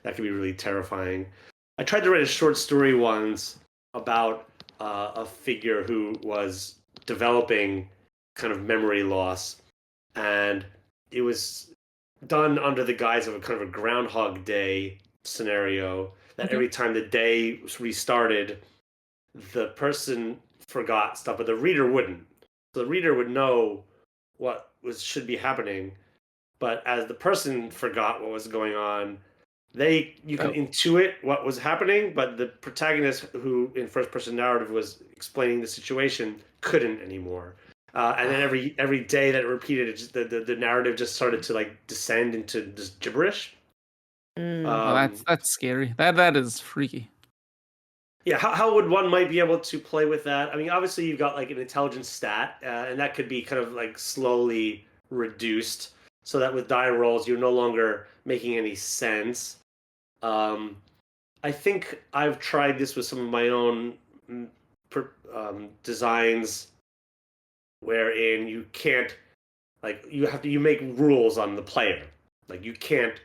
That can be really terrifying. I tried to write a short story once about a figure who was developing kind of memory loss, and it was done under the guise of a kind of a Groundhog Day scenario. that Okay. every time the day restarted, the person forgot stuff, but the reader wouldn't. So the reader would know what should be happening, but as the person forgot what was going on, you can intuit what was happening, but the protagonist, who in first person narrative was explaining the situation, couldn't anymore. And then every day that it repeated, the narrative just started to like descend into just gibberish. Oh, that's scary. That is freaky. Yeah, how would one might be able to play with that? I mean, obviously you've got like an intelligence stat, and that could be kind of like slowly reduced, so that with die rolls you're no longer making any sense. I think I've tried this with some of my own designs, wherein you can't, like, you make rules on the player, like you can't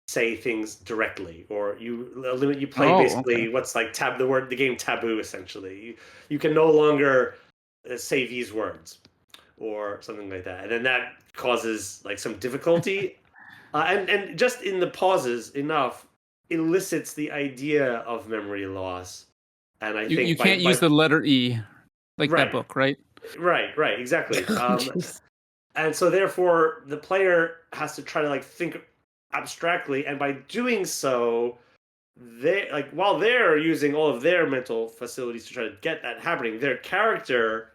say things directly, or you play basically what's like the game taboo essentially. You can no longer say these words or something like that, and then that causes like some difficulty. And just in the pauses enough elicits the idea of memory loss. And I think you can't use the letter E, like right, that book, right? Right, exactly. And so therefore the player has to try to like think abstractly, and by doing so, they like while they're using all of their mental facilities to try to get that happening, their character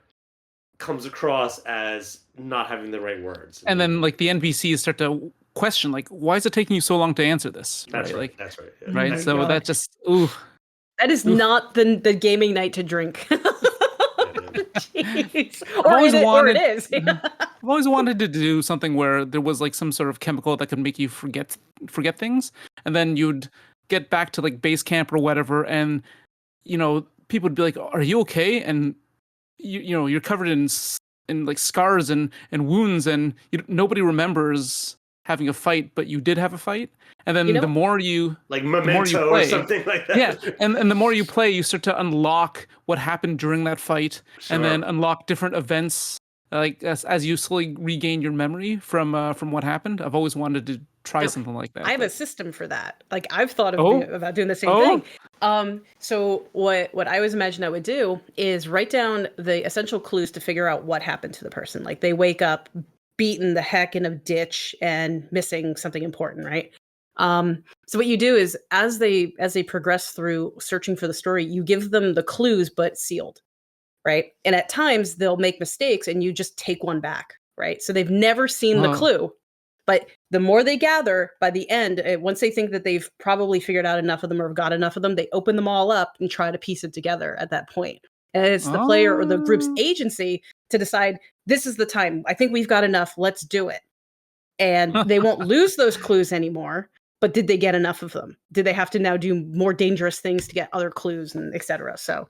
comes across as not having the right words. And then like the NPCs start to question, like, why is it taking you so long to answer this? That's right. Like, that's right. Oh right. my So God. that just That is not the gaming night to drink. Jeez. Or it is. I've always wanted to do something where there was like some sort of chemical that could make you forget things, and then you'd get back to like base camp or whatever, and people would be like, "Are you okay?" And you're covered in like scars and wounds, and nobody remembers having a fight, but you did have a fight. And then the more you like Memento play, or something like that. Yeah, and the more you play, you start to unlock what happened during that fight, and then unlock different events. Like as you slowly regain your memory from what happened. I've always wanted to try something like that. I have a system for that. Like I've thought about doing the same thing. So what I always imagined I would do is write down the essential clues to figure out what happened to the person. Like they wake up beaten the heck in a ditch and missing something important, right? So what you do is as they progress through searching for the story, you give them the clues but sealed, right? And at times they'll make mistakes and you just take one back, right? So they've never seen the clue. But the more they gather, by the end, once they think that they've probably figured out enough of them or have got enough of them, they open them all up and try to piece it together at that point. And it's the player or the group's agency to decide, this is the time. I think we've got enough. Let's do it. And they won't lose those clues anymore. But did they get enough of them? Did they have to now do more dangerous things to get other clues and et cetera? So,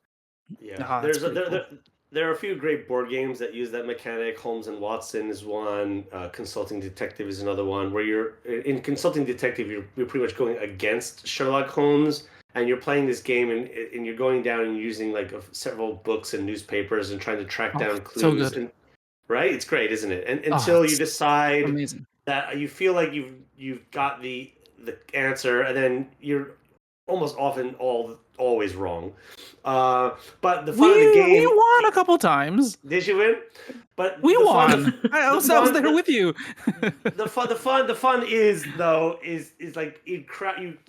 yeah, there are a few great board games that use that mechanic. Holmes and Watson is one. Consulting Detective is another one. Where you're in Consulting Detective, you're pretty much going against Sherlock Holmes, and you're playing this game, and you're going down and using like several books and newspapers and trying to track down clues. So good. Right? It's great, isn't it? And until you decide amazing. That you feel like you've got the answer, and then you're almost often always wrong. But the fun of the game, we won a couple times. Did you win? But we won. I was there with you. The fun is like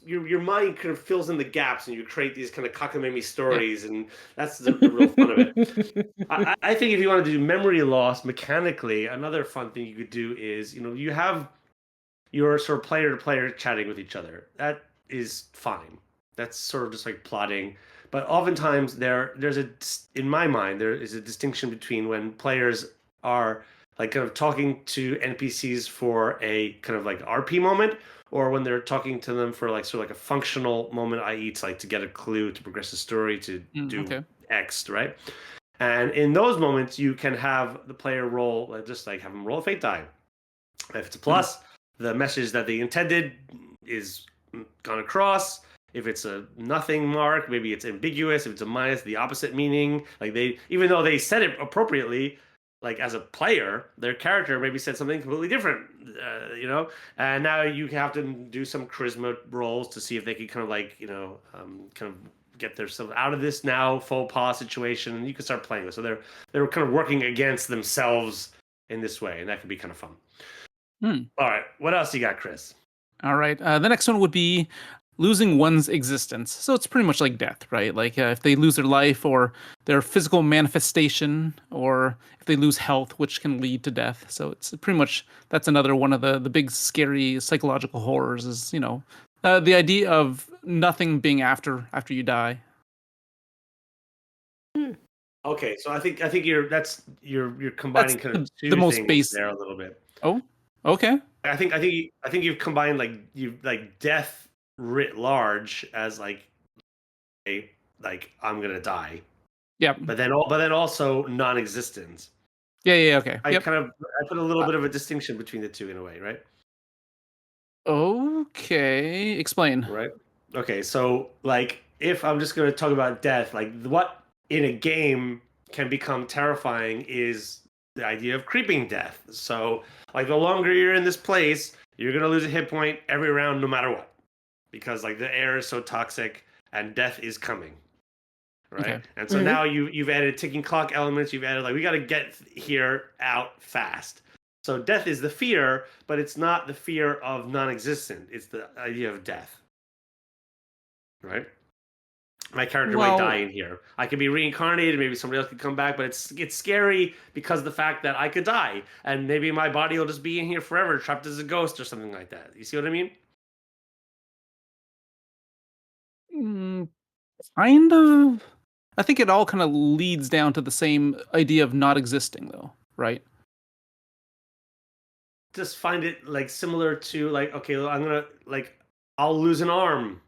your mind kind of fills in the gaps, and you create these kind of cockamamie stories, and that's the real fun of it. I think if you wanted to do memory loss mechanically, another fun thing you could do is you have your sort of player to player chatting with each other. That is fine. That's sort of just like plotting. But oftentimes in my mind, there is a distinction between when players are like kind of talking to NPCs for a kind of like RP moment, or when they're talking to them for like sort of like a functional moment, i.e. it's like to get a clue, to progress the story, to do X, right? And in those moments, you can have the player roll, just like have them roll a fate die. If it's a plus, the message that they intended is gone across. If it's a nothing mark, maybe it's ambiguous. If it's a minus, the opposite meaning. Like even though they said it appropriately, like as a player, their character maybe said something completely different, and now you have to do some charisma rolls to see if they can kind of like, kind of get themselves out of this now faux pas situation, and you can start playing this. So they're kind of working against themselves in this way, and that can be kind of fun. All right, what else you got, Chris? All right. The next one would be losing one's existence. So it's pretty much like death, right? Like if they lose their life or their physical manifestation, or if they lose health, which can lead to death. So it's pretty much, that's another one of the big scary psychological horrors is, the idea of nothing being after you die. Okay, so I think you're combining That's kind of two the most things base there a little bit. Oh, okay. I think you've combined like death writ large as like I'm gonna die. Yeah. But then also non-existence. Yeah. Okay. I put a little bit of a distinction between the two in a way, right? Okay. Explain. Right. Okay. So like, if I'm just gonna talk about death, like what in a game can become terrifying is the idea of creeping death. So like, the longer you're in this place, you're gonna lose a hit point every round, no matter what, because like the air is so toxic and death is coming. Right. Okay. And so now you've added ticking clock elements. You've added like, we got to get here out fast. So death is the fear, but it's not the fear of non-existent. It's the idea of death. Right. My character might die in here. I could be reincarnated. Maybe somebody else could come back, but it's scary because of the fact that I could die, and maybe my body will just be in here forever, trapped as a ghost or something like that. You see what I mean? Kind of. I think it all kind of leads down to the same idea of not existing, though, right? Just find it like similar to like, okay, I'll lose an arm,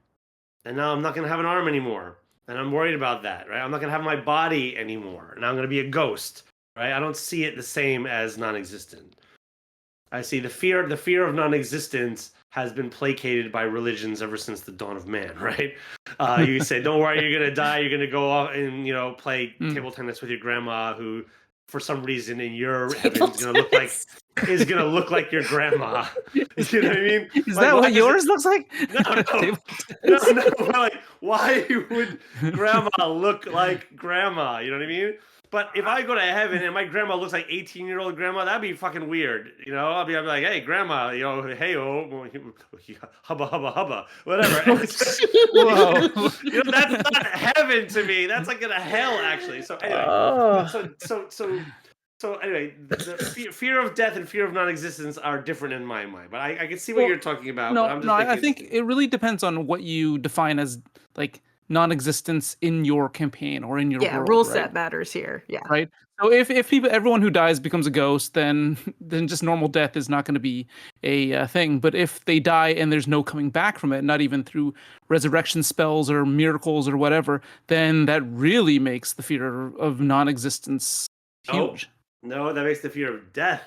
and now I'm not gonna have an arm anymore, and I'm worried about that, right? I'm not gonna have my body anymore, and I'm gonna be a ghost, right? I don't see it the same as non-existent. I see the fear of non-existence has been placated by religions ever since the dawn of man, right? You say, don't worry, you're going to die. You're going to go off and, play table tennis with your grandma, who for some reason in your heaven is going to look like your grandma. You know what I mean? Is that what yours looks like? No. Like, why would grandma look like grandma? You know what I mean? But if I go to heaven and my grandma looks like 18-year-old grandma, that'd be fucking weird. I'll be like, hey, grandma, hey, hubba, hubba, hubba, whatever. Whoa. That's not heaven to me. That's like in a hell, actually. So anyway, so anyway, the fear of death and fear of non-existence are different in my mind. But I can see what you're talking about. I think it really depends on what you define as like non-existence in your campaign or in your world, rule right? set matters here. Yeah. Right. So if everyone who dies becomes a ghost, then just normal death is not going to be a thing. But if they die and there's no coming back from it, not even through resurrection spells or miracles or whatever, then that really makes the fear of non-existence huge. No, that makes the fear of death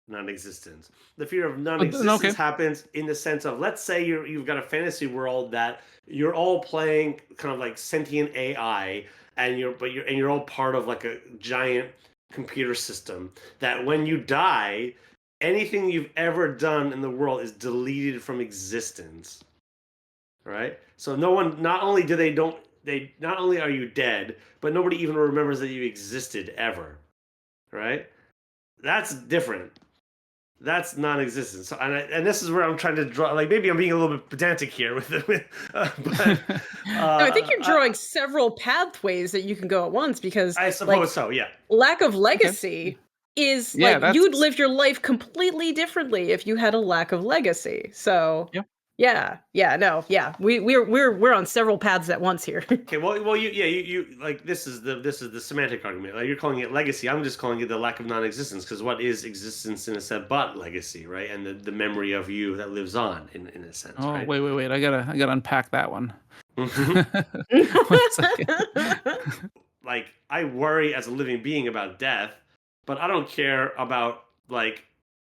non-existence. The fear of non-existence happens in the sense of, let's say you've got a fantasy world that you're all playing kind of like sentient AI, and you're all part of like a giant computer system that when you die, anything you've ever done in the world is deleted from existence. Right? So not only are you dead, but nobody even remembers that you existed ever. Right? That's different. That's non-existent. So, and this is where I'm trying to draw. Like, maybe I'm being a little bit pedantic here with it, but I think you're drawing several pathways that you can go at once, because I suppose so. Yeah. Lack of legacy is you'd live your life completely differently if you had a lack of legacy. So we're on several paths at once here. Okay, well, you like, this is the semantic argument. Like, you're calling it legacy. I'm just calling it the lack of non-existence, because what is existence in a sense but legacy, right? And the memory of you that lives on in a sense. Oh, right? wait! I gotta unpack that one. Like, I worry as a living being about death, but I don't care about like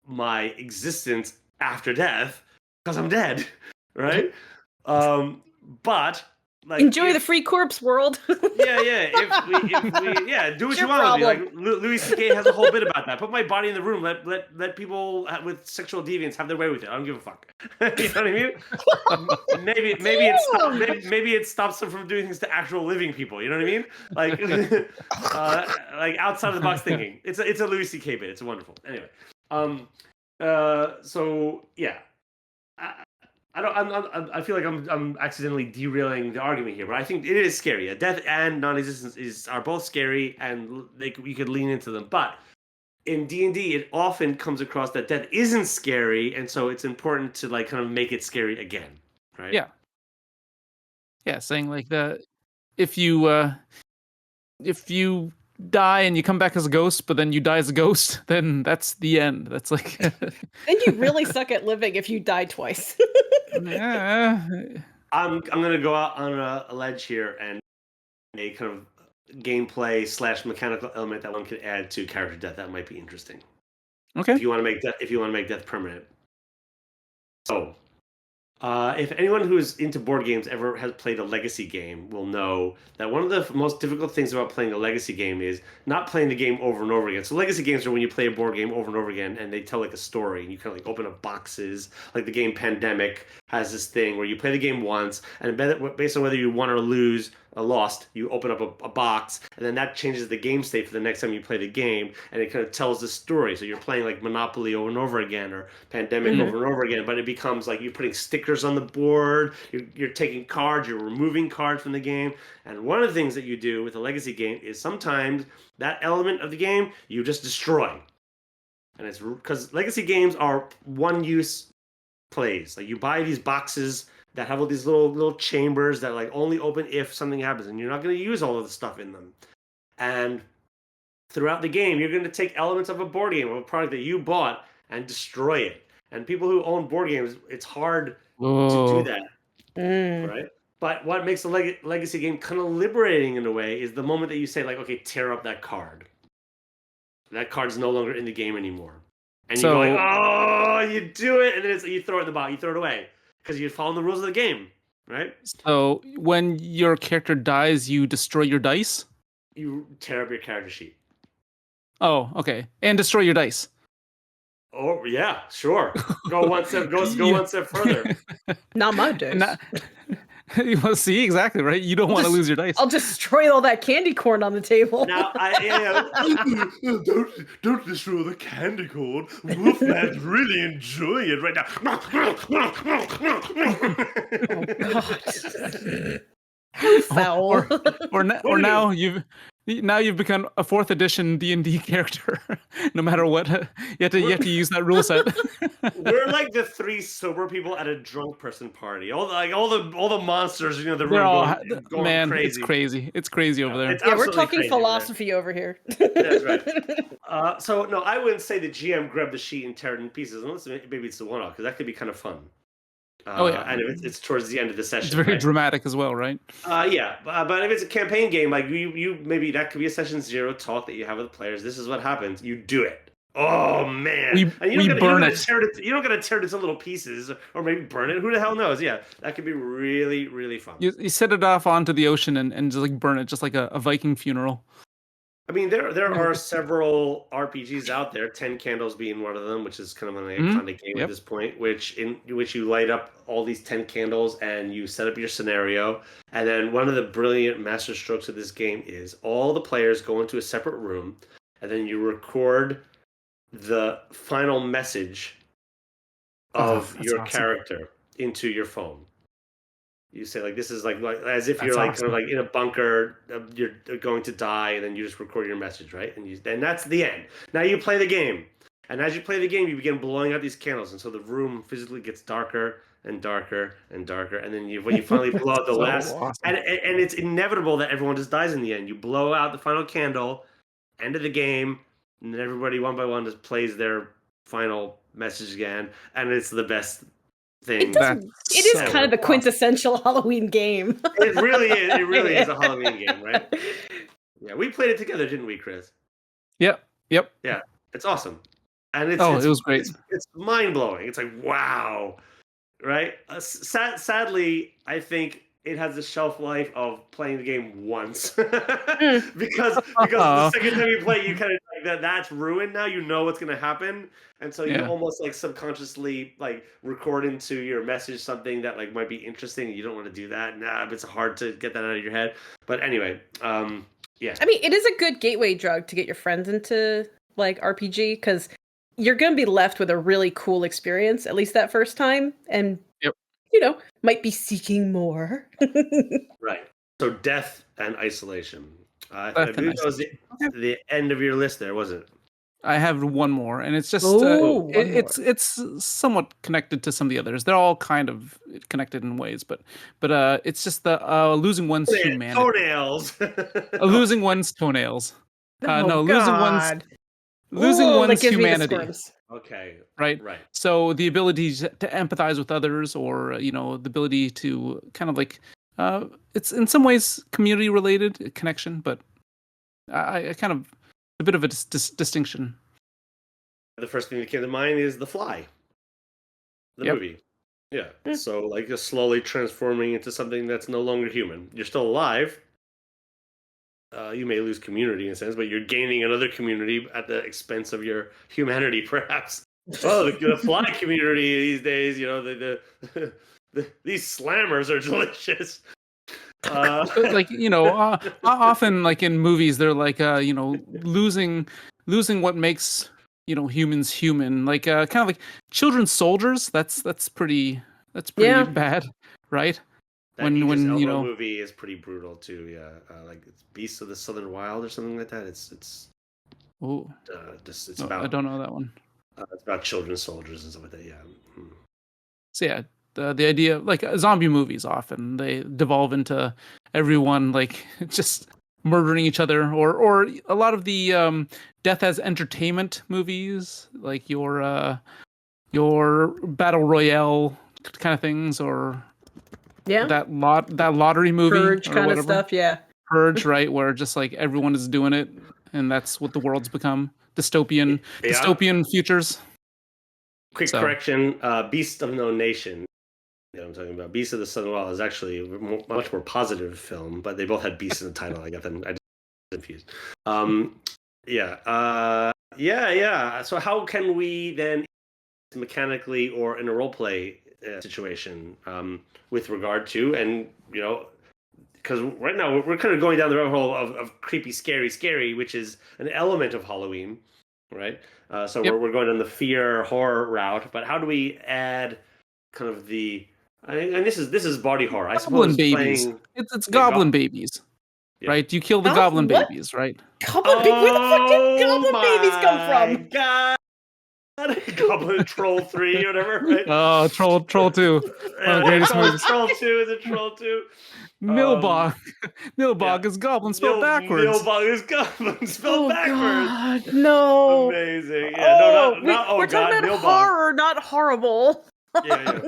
my existence after death, because I'm dead, right? But like Enjoy the free corpse world. Yeah. If we do what Your you want with me. problem. Like Louis C.K. has a whole bit about that. Put my body in the room. Let people with sexual deviance have their way with it. I don't give a fuck. You know what I mean? Maybe it stops them from doing things to actual living people. You know what I mean? Like like outside of the box thinking. It's a Louis C.K. bit. It's wonderful. Anyway, so yeah. I feel like I'm accidentally derailing the argument here, but I think it is scary. Death and non-existence are both scary, and you could lean into them. But in D&D, it often comes across that death isn't scary, and so it's important to like kind of make it scary again, right? Yeah, saying like that if you die and you come back as a ghost, but then you die as a ghost, then that's the end. That's like Then you really suck at living if you die twice. I'm gonna go out on a ledge here and a kind of gameplay / mechanical element that one could add to character death that might be interesting. Okay. If you want to make death permanent. So, if anyone who is into board games ever has played a legacy game will know that one of the most difficult things about playing a legacy game is not playing the game over and over again. So legacy games are when you play a board game over and over again and they tell like a story and you kind of like open up boxes. Like the game Pandemic has this thing where you play the game once and based on whether you won or lost, you open up a box, and then that changes the game state for the next time you play the game, and it kind of tells the story. So you're playing like Monopoly over and over again, or Pandemic over and over again, but it becomes like you're putting stickers on the board, you're taking cards, you're removing cards from the game, and one of the things that you do with a legacy game is sometimes that element of the game you just destroy. And it's because legacy games are one-use plays. Like you buy these boxes that have all these little chambers that like only open if something happens, and you're not going to use all of the stuff in them. And throughout the game, you're going to take elements of a board game, of a product that you bought, and destroy it. And people who own board games, it's hard to do that, right? But what makes a legacy game kind of liberating in a way is the moment that you say like, okay, tear up that card. That card's no longer in the game anymore. And you go like, oh, you do it, and then you throw it in the box, you throw it away. Because you're following the rules of the game, right? So when your character dies, you destroy your dice? You tear up your character sheet. Oh, okay. And destroy your dice. Oh yeah, sure. Go one step. Go one step further. Not my dice. Well, see, exactly, right? You don't want to lose your dice. I'll destroy all that candy corn on the table. Now, don't destroy the candy corn. Wolfman's really enjoying it right now. Oh, God. Foul. Or now you've become a 4th edition D&D character. No matter what, you have to use that rule set. We're like the 3 sober people at a drunk person party. All the monsters, the room going man, crazy. It's crazy. It's crazy over there. Yeah, we're talking crazy, philosophy over here. That's right. So no, I wouldn't say the GM grabbed the sheet and tear it in pieces, unless maybe it's the one-off, because that could be kind of fun. And if it's towards the end of the session, it's very dramatic as well, right? Yeah, but if it's a campaign game, like you maybe that could be a session 0 talk that you have with the players. This is what happens. You do it. Oh man! You don't gotta tear it into little pieces, or maybe burn it. Who the hell knows? Yeah, that could be really, really fun. You set it off onto the ocean and just like burn it, just like a Viking funeral. I mean, there are several RPGs out there, 10 Candles being one of them, which is kind of an iconic game at this point, in which you light up all these 10 candles and you set up your scenario. And then one of the brilliant master strokes of this game is all the players go into a separate room, and then you record the final message of your character into your phone. You say like this is like as if you're like kind of like in a bunker, you're going to die, and then you just record your message, right? And that's the end. Now you play the game, and as you play the game, you begin blowing out these candles, and so the room physically gets darker and darker and darker, and then when you finally blow out the last, awesome. and it's inevitable that everyone just dies in the end. You blow out the final candle, end of the game, and then everybody one by one just plays their final message again, and it's the best thing. It is kind of the quintessential Halloween game. It really is. It really is a Halloween game, right? Yeah, we played it together, didn't we, Chris? Yep. Yeah, it's awesome, and it was great. It's mind blowing. It's like wow, right? Sadly, I think it has the shelf life of playing the game once, Mm. because the second time you play, you kind of like that's ruined now. You know what's gonna happen, and so you Yeah. almost like subconsciously like record into your message something that like might be interesting. You don't want to do that. Nah, but it's hard to get that out of your head. But anyway, yeah. I mean, it is a good gateway drug to get your friends into like RPG because you're going to be left with a really cool experience, at least that first time, and Yep. might be seeking more. Right. So death and isolation. I Death and believe that was the end of your list there, was it? I have one more, and it's just Ooh, one more. it's somewhat connected to some of the others. They're all kind of connected in ways, but it's just the losing one's humanity, Toenails. losing one's toenails. No, losing Ooh, one's that gives me the humanity. squirms. Okay. Right. Right. So the ability to empathize with others, or the ability to kind of like it's in some ways community related connection, but I kind of a bit of a distinction. The first thing that came to mind is The Fly, the Yep. movie. Yeah. Mm. So like just slowly transforming into something that's no longer human. You're still alive. You may lose community in a sense, but you're gaining another community at the expense of your humanity, perhaps. Oh, the fly community these days, these slammers are delicious. Like often like in movies they're like losing what makes humans human, like kind of like children's soldiers. That's pretty Yeah. bad, right? That when Idris Elba you know movie is pretty brutal too. Yeah, like it's Beasts of the Southern Wild or something like that. It's oh, it's no, about I don't know that one. it's about children's soldiers and stuff like that. Yeah. So yeah, the idea like zombie movies often they devolve into everyone like just murdering each other, or a lot of the death as entertainment movies, like your battle royale kind of things, or Yeah. that lottery movie Purge or kind of whatever. stuff. Yeah. Purge, right, where just like everyone is doing it, and that's what the world's become. Dystopian futures. Quick So. correction: Beast of No Nation. Yeah, I'm talking about Beast of the Southern Wild is actually a much more positive film, but they both had Beast in the title. I got them confused. Yeah. So how can we then mechanically or in a role play situation with regard to, and because right now we're kind of going down the rabbit hole of creepy, scary, which is an element of Halloween, right? So Yep. we're going on the fear horror route, but how do we add kind of and this is body horror, I Goblin suppose. babies. It's goblin babies, Yeah. right? You kill the goblin What? babies, right? Where the fuck did goblin babies come from? God. Goblin Troll 3 or whatever, right? Oh, Troll 2. One of the greatest movies. Troll 2 is a Troll 2. Milbog. Milbog yeah. is goblin spelled backwards. Milbog is goblin spelled backwards. God, no. Amazing. Yeah, We're talking about Milbog. horror, not horrible. Yeah.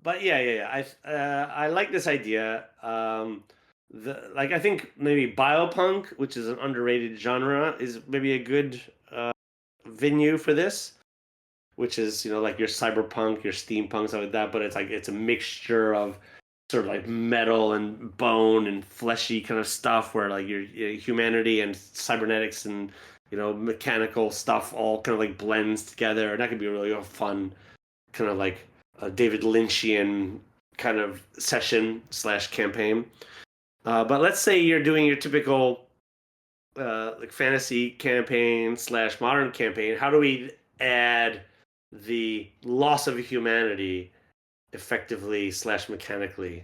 But yeah. I like this idea. I think maybe biopunk, which is an underrated genre, is maybe a good venue for this, which is like your cyberpunk, your steampunk, stuff like that, but it's a mixture of sort of like metal and bone and fleshy kind of stuff, where like your humanity and cybernetics and mechanical stuff all kind of like blends together, and that could be really a fun kind of like a David Lynchian kind of session / campaign. But let's say you're doing your typical like fantasy campaign / modern campaign. How do we add the loss of humanity effectively / mechanically,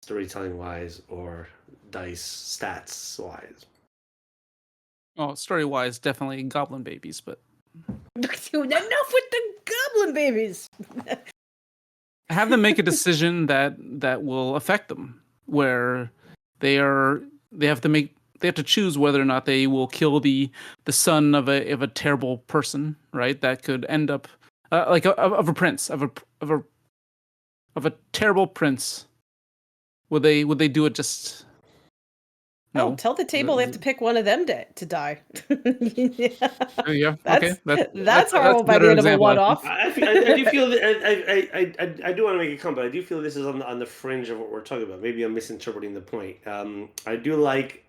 storytelling wise, or dice stats wise? Oh, story wise, definitely goblin babies, but Enough with the goblin babies. have them make a decision that will affect them, where they have to choose whether or not they will kill the son of a terrible person, right? That could end up like of a prince, of a terrible prince. Would they do it just No. tell the table they have to pick one of them to die. Yeah. That's Okay. that's horrible a by better the end of a example, I think. one-off. I do feel that I do want to make a comment, but I do feel this is on the fringe of what we're talking about. Maybe I'm misinterpreting the point. I do like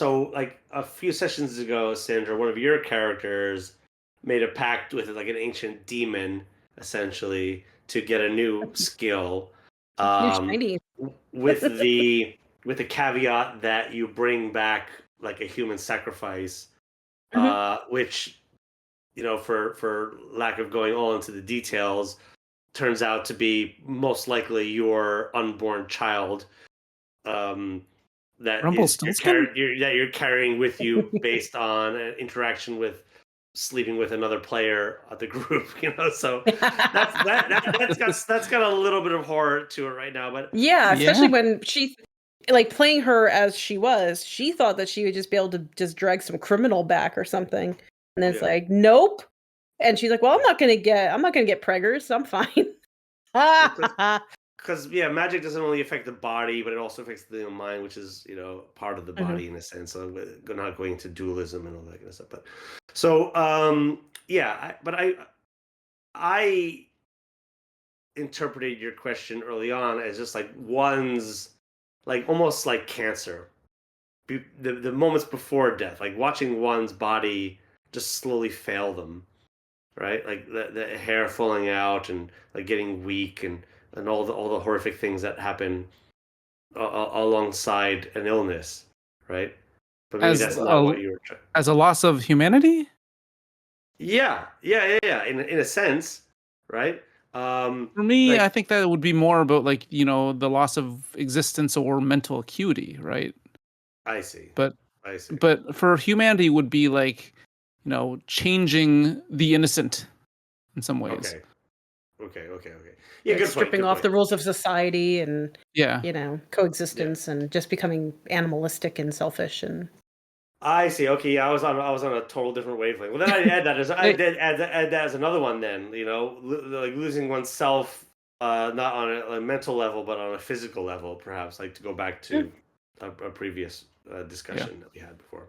a few sessions ago, Sandra, one of your characters made a pact with like an ancient demon, essentially, to get a new skill. New shiny. With the caveat that you bring back like a human sacrifice, which, for lack of going all into the details, turns out to be most likely your unborn child, that you're carrying with you based on an interaction with sleeping with another player of the group, so that's got a little bit of horror to it right now. But yeah, especially when she, like, playing her as she was, she thought that she would just be able to just drag some criminal back or something, and then it's like, nope. And she's like, well, I'm not gonna get preggers, so I'm fine. Because magic doesn't only affect the body, but it also affects the mind, which is part of the body in a sense. So we're not going into dualism and all that kind of stuff. But so I interpreted your question early on as just like one's, like almost like cancer, the moments before death, like watching one's body just slowly fail them, right? Like the hair falling out and like getting weak and all the horrific things that happen alongside an illness, right? But maybe that's not what you were trying. As a loss of humanity? Yeah. In a sense, right? For me, I think that would be more about like, the loss of existence or mental acuity, right? I see. But I see. But for humanity would be like, changing the innocent in some ways. Okay. Yeah, good stripping off the rules of society and coexistence and just becoming animalistic and selfish and. I see. Okay, yeah, I was on a total different wavelength. Well, then I add that as another one. Then like losing oneself, not on a mental level, but on a physical level, perhaps. Like to go back to a previous discussion that we had before.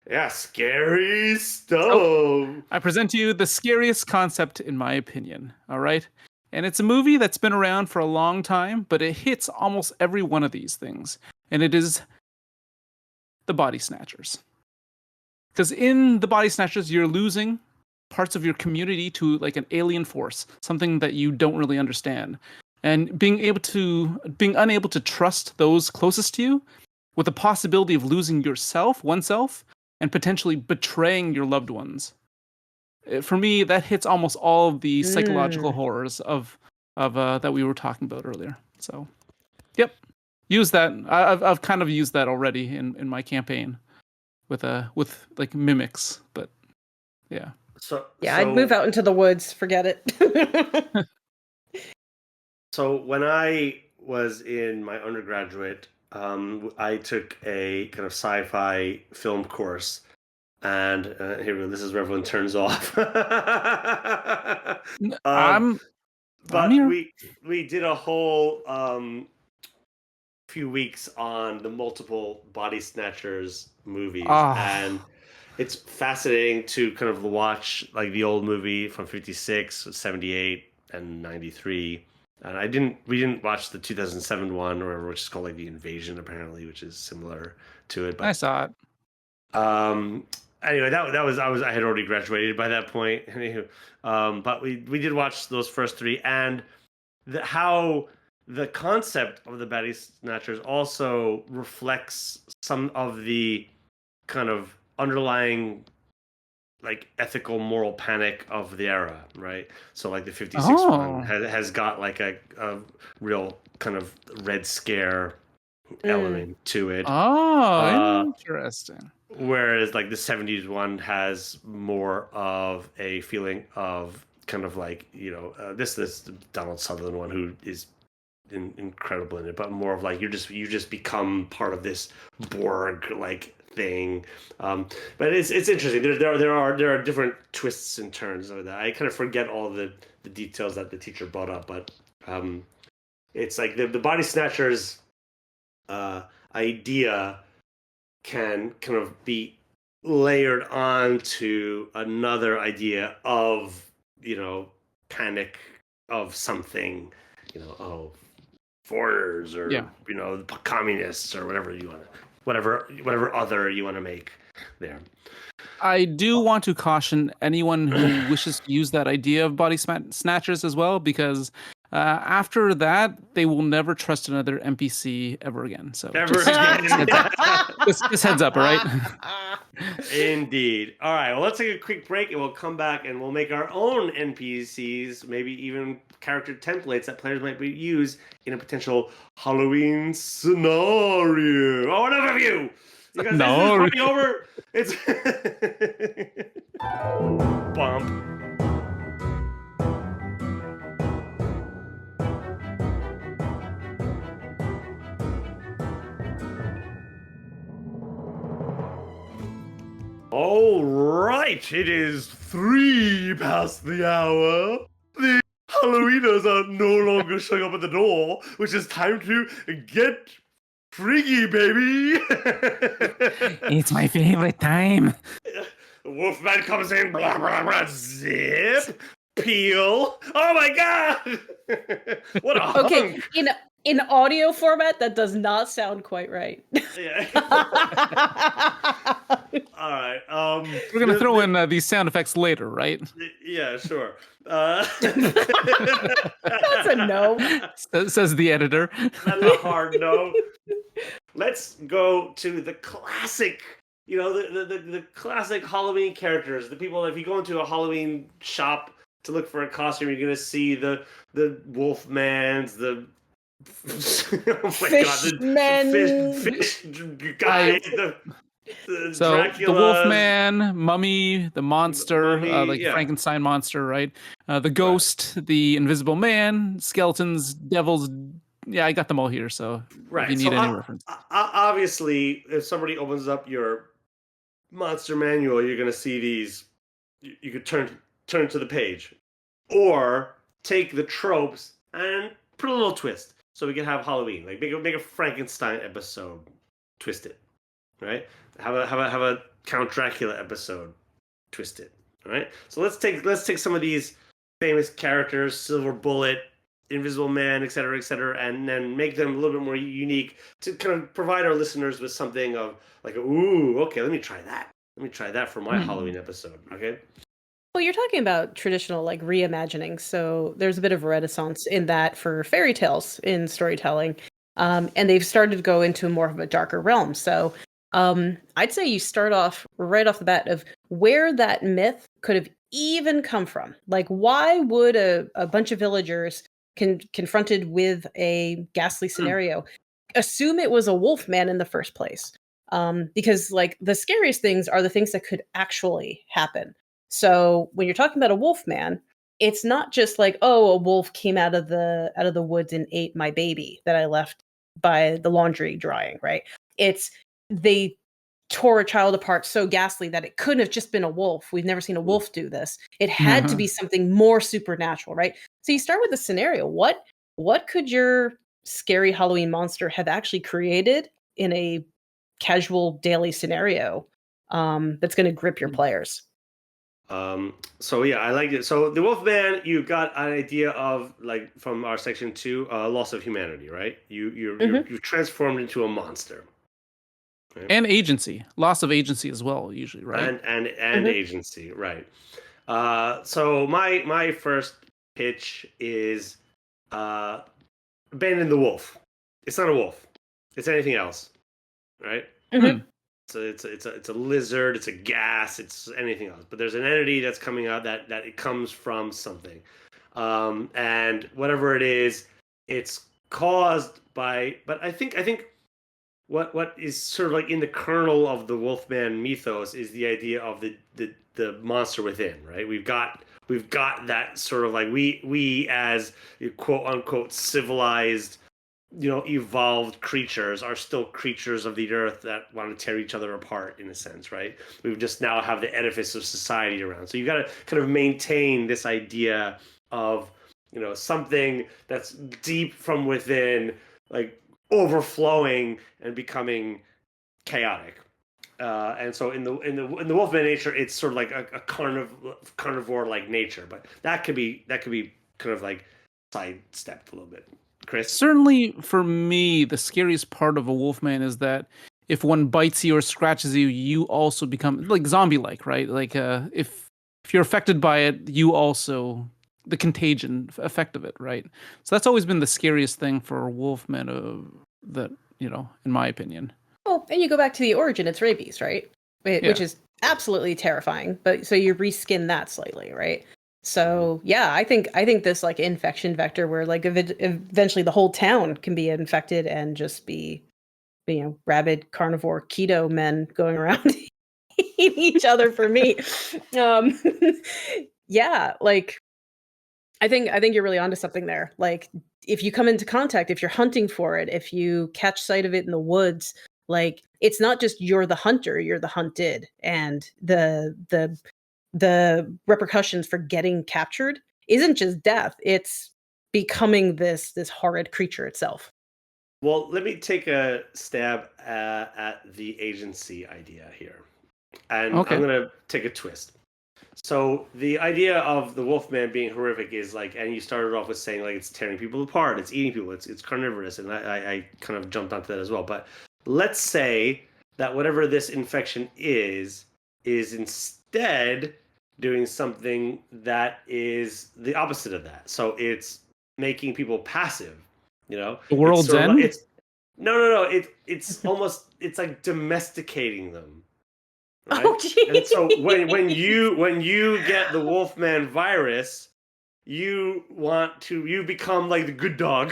Yeah, scary stuff. So, I present to you the scariest concept in my opinion. All right. And it's a movie that's been around for a long time, but it hits almost every one of these things. And it is the body snatchers. Because in the body snatchers, you're losing parts of your community to like an alien force, something that you don't really understand. And being unable to trust those closest to you, with the possibility of losing oneself, and potentially betraying your loved ones. For me, that hits almost all of the psychological horrors of that we were talking about earlier. So, yep, use that. I've kind of used that already in my campaign with like mimics, but yeah. So I'd move out into the woods. Forget it. So when I was in my undergraduate, I took a kind of sci-fi film course, and this is where everyone turns off. But we did a whole few weeks on the multiple body snatchers movies, and it's fascinating to kind of watch like the old movie from 56, 78, and 93. And we didn't watch the 2007 one, or which is called like The Invasion, apparently, which is similar to it. But I saw it. Anyway, I had already graduated by that point. But we did watch those first three, and how the concept of the body snatchers also reflects some of the kind of underlying like ethical moral panic of the era, right? So like the 56 one has got like a real kind of Red Scare element to it. Interesting. Whereas like the 70s one has more of a feeling of kind of like, this Donald Sutherland one, who is incredible in it, but more of like you just become part of this Borg like thing. But it's interesting. There are different twists and turns of that. I kind of forget all the details that the teacher brought up, but it's like the body snatchers idea can kind of be layered onto another idea of, panic of something, foreigners or, Yeah. communists or whatever you want to, whatever other you want to make there. I do want to caution anyone who wishes to use that idea of body snatchers as well, because after that, they will never trust another NPC ever again. So Ever just, again. just heads up, all right? Indeed. All right. Well, let's take a quick break and we'll come back and we'll make our own NPCs, maybe even character templates that players might use in a potential Halloween scenario. Oh, enough of you! You guys, No. this is coming over. It's bump. All right, it is 3 past the hour. The Halloweeners are no longer showing up at the door, which is time to get freaky, baby. It's my favorite time. Wolfman comes in, blah, blah, blah, zip, peel. Oh my god! What a Okay, hunk. in audio format, that does not sound quite right. Yeah. All right. We're gonna throw in these sound effects later, right? Yeah, sure. That's a no. Says the editor. That's a hard no. Let's go to the classic, the classic Halloween characters. The people, if you go into a Halloween shop to look for a costume, you're gonna see the Wolfmans, the fish guy, the So Dracula, the Wolfman, Mummy, the monster, Mummy, yeah. Frankenstein monster, right? The ghost, the Invisible Man, skeletons, devils. Yeah, I got them all here. So right. if you need any reference. Obviously, if somebody opens up your monster manual, you're gonna see these. You could turn to the page, or take the tropes and put a little twist. So we can have Halloween, like make a Frankenstein episode, twist it, right? Have a Count Dracula episode, twist it, all right? So let's take some of these famous characters, Silver Bullet, Invisible Man, et cetera, and then make them a little bit more unique to kind of provide our listeners with something of like, ooh, okay, let me try that. Let me try that for my Halloween episode, okay? Well, you're talking about traditional like reimagining, so there's a bit of a renaissance in that for fairy tales in storytelling, and they've started to go into more of a darker realm. So I'd say you start off right off the bat of where that myth could have even come from. Like, why would a bunch of villagers confronted with a ghastly scenario assume it was a wolf man in the first place? Because like the scariest things are the things that could actually happen. So when you're talking about a wolf man, it's not just like, oh, a wolf came out of the woods and ate my baby that I left by the laundry drying, right? It's they tore a child apart so ghastly that it couldn't have just been a wolf. We've never seen a wolf do this. It had to be something more supernatural, right? So you start with the scenario. What could your scary Halloween monster have actually created in a casual daily scenario that's going to grip your players? So yeah, I like it. So the Wolfman, you got an idea of, like, from our section 2, loss of humanity, right? You've transformed into a monster. Right? And agency, loss of agency as well, usually, right? And agency, right? So my first pitch is abandon the wolf. It's not a wolf. It's anything else, right? So it's a lizard, it's a gas, it's anything else. But there's an entity that's coming out that it comes from something, and whatever it is, it's caused by. But I think what is sort of like in the kernel of the Wolfman mythos is the idea of the monster within, right? We've got that sort of like we as quote unquote civilized, evolved creatures are still creatures of the earth that want to tear each other apart in a sense, right? We just now have the edifice of society around. So you've got to kind of maintain this idea of, something that's deep from within, like overflowing and becoming chaotic, And so in the Wolfman nature, it's sort of like a carnivore like nature, but that could be kind of like sidestepped a little bit. Chris, Certainly, for me, the scariest part of a wolfman is that if one bites you or scratches you, you also become like zombie-like, right? Like, if you're affected by it, you also the contagion effect of it, right? So that's always been the scariest thing for wolfmen, that in my opinion. Well, and you go back to the origin, it's rabies, right? Which is absolutely terrifying. But so you reskin that slightly, right? So yeah, I think this like infection vector where like eventually the whole town can be infected and just be, rabid carnivore keto men going around eating each other for meat. Yeah, like I think you're really onto something there. Like if you come into contact, if you're hunting for it, if you catch sight of it in the woods, like it's not just you're the hunter, you're the hunted, and the repercussions for getting captured isn't just death, it's becoming this horrid creature itself. well, let me take a stab at the agency idea here, and Okay. I'm gonna take a twist. So the idea of the Wolfman being horrific is like, and you started off with saying like it's tearing people apart, it's eating people, it's carnivorous, and I kind of jumped onto that as well. But let's say that whatever this infection is instead doing something that is the opposite of that. So it's making people passive. The It's world's sort of end. it's no. It's almost it's like domesticating them. Right? Oh, geez. And so when you get the Wolfman virus, you become like the good dog.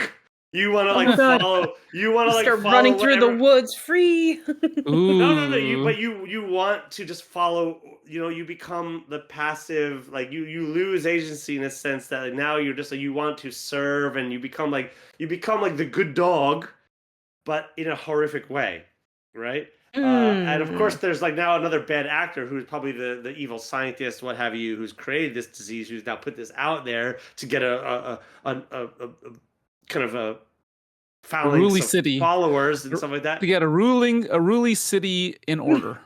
You want to like God. follow. You want to like Start follow running through the whatever- woods free. Ooh. No. You want to just follow. You become the passive. Like you lose agency in a sense that like, now you're just like you want to serve, and you become like the good dog, but in a horrific way, right? And of course, there's like now another bad actor who's probably the evil scientist, what have you, who's created this disease, who's now put this out there to get a kind of a phalanx of city. followers and stuff like that. To get a ruling city in order.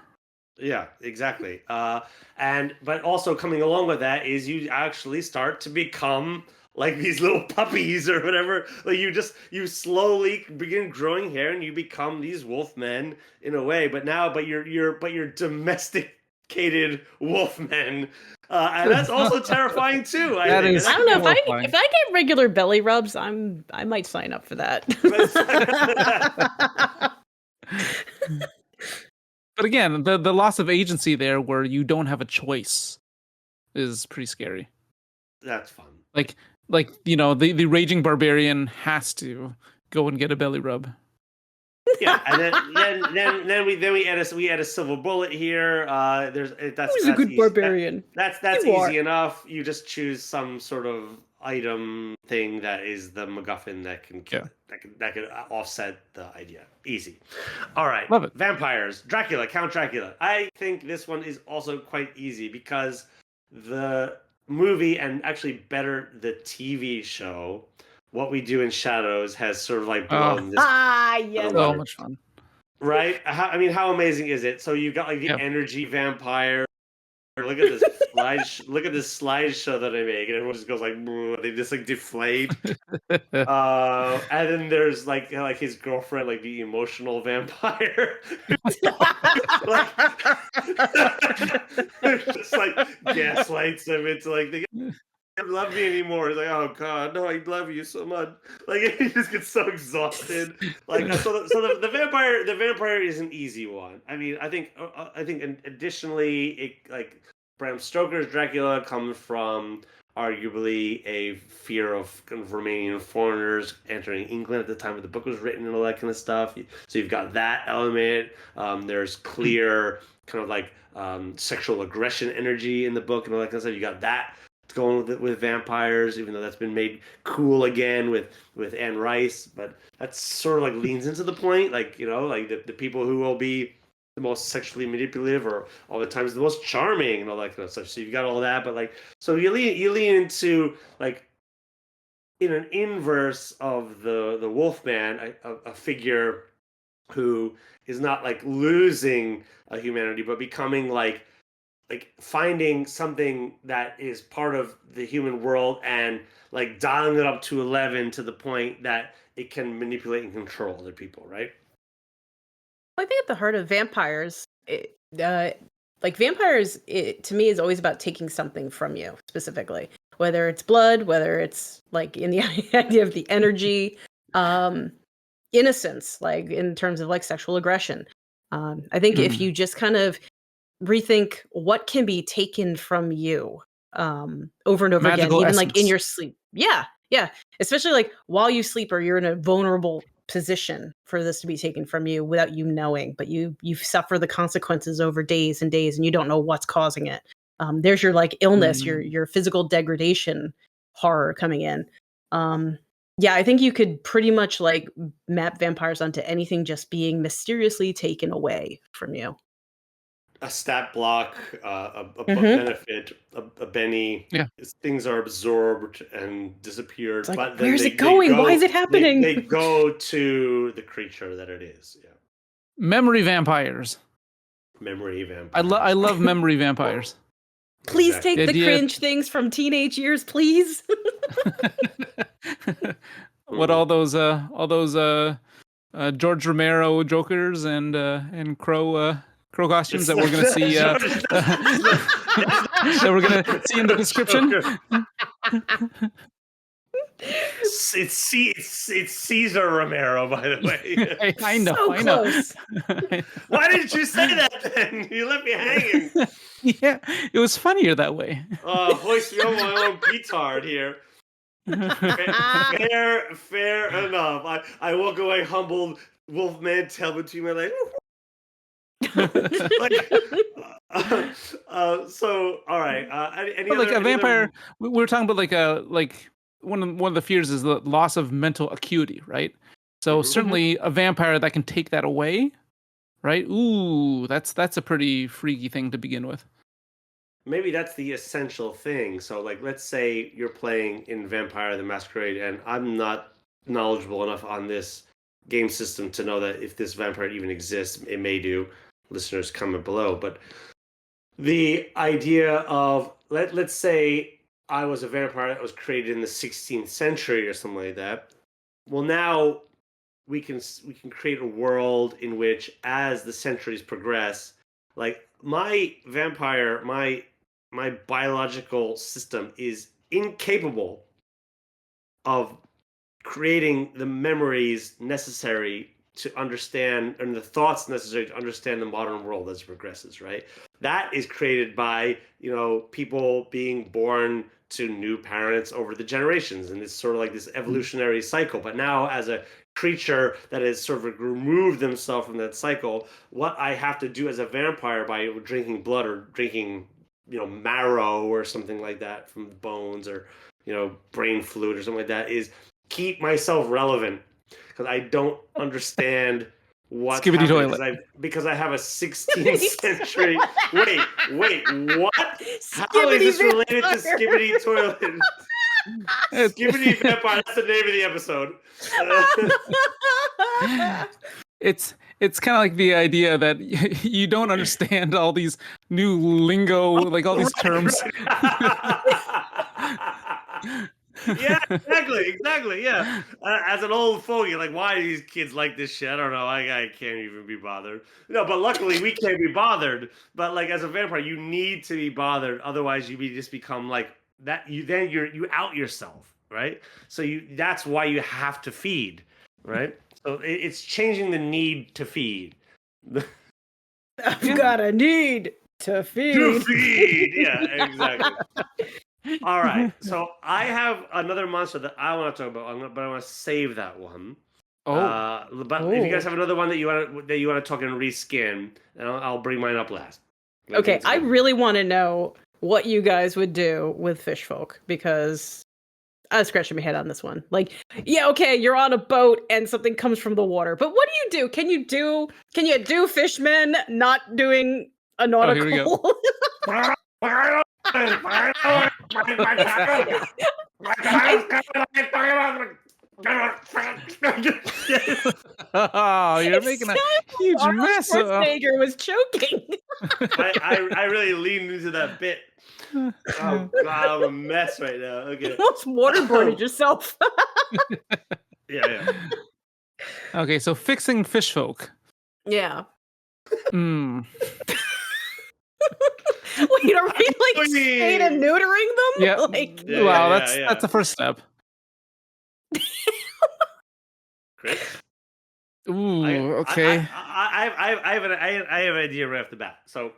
Yeah, exactly. But also coming along with that is you actually start to become like these little puppies or whatever. Like you slowly begin growing hair and you become these wolfmen in a way. But you're domesticated wolfmen, and that's also terrifying too. I think. is- I don't know horrifying. if I get regular belly rubs, I might sign up for that. But again, the loss of agency there, where you don't have a choice, is pretty scary. That's fun. Like the raging barbarian has to go and get a belly rub. Yeah, and then we add a silver bullet here. That's Who's a good easy. barbarian? That's You are. easy enough. You just choose some sort of item thing that is the MacGuffin that can kill it. That can offset the idea. Easy. All right. Love it. Vampires. Dracula. Count Dracula. I think this one is also quite easy because the movie, and actually better, the TV show, What We Do in Shadows, has sort of like blown this. Yes. So much fun. Right? How amazing is it? So you've got like the energy vampire. Look at this look at this slideshow that I make, and everyone just goes like, they just like deflate. And then there's like his girlfriend, like the emotional vampire, like just like gaslights him into like they don't love me anymore. He's like, oh god, no, I love you so much. Like he just gets so exhausted. Like so the vampire is an easy one. I mean, I think additionally, it like Bram Stoker's Dracula comes from arguably a fear of kind of Romanian foreigners entering England at the time that the book was written and all that kind of stuff. So you've got that element. There's clear kind of like sexual aggression energy in the book and all that kind of stuff. You got that going with vampires, even though that's been made cool again with Anne Rice, but that sort of like leans into the point, like like the people who will be the most sexually manipulative or all the times the most charming and all that kind of stuff. So you've got all that, but like so you lean into like in an inverse of the Wolfman, a figure who is not like losing a humanity, but becoming like finding something that is part of the human world and like dialing it up to 11 to the point that it can manipulate and control other people, right? I think at the heart of vampires, vampires, to me, is always about taking something from you specifically, whether it's blood, whether it's like in the idea of the energy, innocence, like in terms of like sexual aggression. I think if you just kind of rethink what can be taken from you over and over Magical again, even essence. like in your sleep. Yeah. Especially like while you sleep or you're in a vulnerable position for this to be taken from you without you knowing, but you suffer the consequences over days and days and you don't know what's causing it. There's your like illness, your physical degradation horror coming in. Yeah, I think you could pretty much like map vampires onto anything just being mysteriously taken away from you. A stat block, a benefit, a Benny. Yeah. Things are absorbed and disappeared. Like, but then where's it going? Why is it happening? They go to the creature that it is. Yeah. Memory vampires. Memory vampires. I love memory vampires. Please Exactly. take the idea- cringe things from teenage years, please. What all those George Romero Jokers and Crow costumes that we're gonna see that we're gonna see in the description. It's Caesar Romero, by the way. I know. So I know. close. Why didn't you say that then? You left me hanging. Yeah, it was funnier that way. Hoist me on my own petard here. Fair enough. I walk away humbled, Wolfman tail between my legs. So all right. But like a vampire, we were talking about like one of the fears is the loss of mental acuity, right? So certainly a vampire that can take that away, right? Ooh, that's a pretty freaky thing to begin with. Maybe that's the essential thing. So like, let's say you're playing in Vampire the Masquerade, and I'm not knowledgeable enough on this game system to know that if this vampire even exists. It may do. Listeners, comment below. But the idea of let's say I was a vampire that was created in the 16th century or something like that. Well, now we can create a world in which, as the centuries progress, like my vampire, my biological system is incapable of creating the memories necessary to understand, and the thoughts necessary to understand the modern world as it progresses, right? That is created by, people being born to new parents over the generations. And it's sort of like this evolutionary cycle. But now, as a creature that has sort of removed themselves from that cycle, what I have to do as a vampire by drinking blood or drinking, marrow or something like that from bones, or, brain fluid or something like that, is keep myself relevant. Because I don't understand what's Skibidi happening, toilet. because I have a 16th century. Wait, what? How Skibidi is this related to vampire. Skibidi toilet? Skibidi vampire. That's the name of the episode. It's kind of like the idea that you don't understand all these new lingo, like all these terms. Yeah, exactly. Yeah, as an old fogey, like, why do these kids like this shit? I don't know. I can't even be bothered. No, but luckily we can't be bothered. But like, as a vampire, you need to be bothered. Otherwise, you just become like that. You out yourself, right? So that's why you have to feed, right? So it's changing the need to feed. I've got a need to feed. To feed. Yeah, exactly. All right, so I have another monster that I want to talk about, but I want to save that one. But if you guys have another one that you want to talk and reskin, then I'll bring mine up last. Okay, I really want to know what you guys would do with fish folk, because I was scratching my head on this one. Like, yeah, okay, you're on a boat and something comes from the water, but what do? Can you do fishmen not doing a nautical? Here we go. Oh, you're It making a sounded huge Arnold mess. Schwarzenegger was choking. I really leaned into that bit. Oh God, I'm a mess right now. Okay. Almost waterboarded yourself. Yeah. Okay, so fixing fish folk. Yeah. Hmm. Wait, are we like spaying and neutering them? Yeah. Like, Yeah, Wow, yeah. that's the first step. Great. Ooh, okay. I have an idea right off the bat. So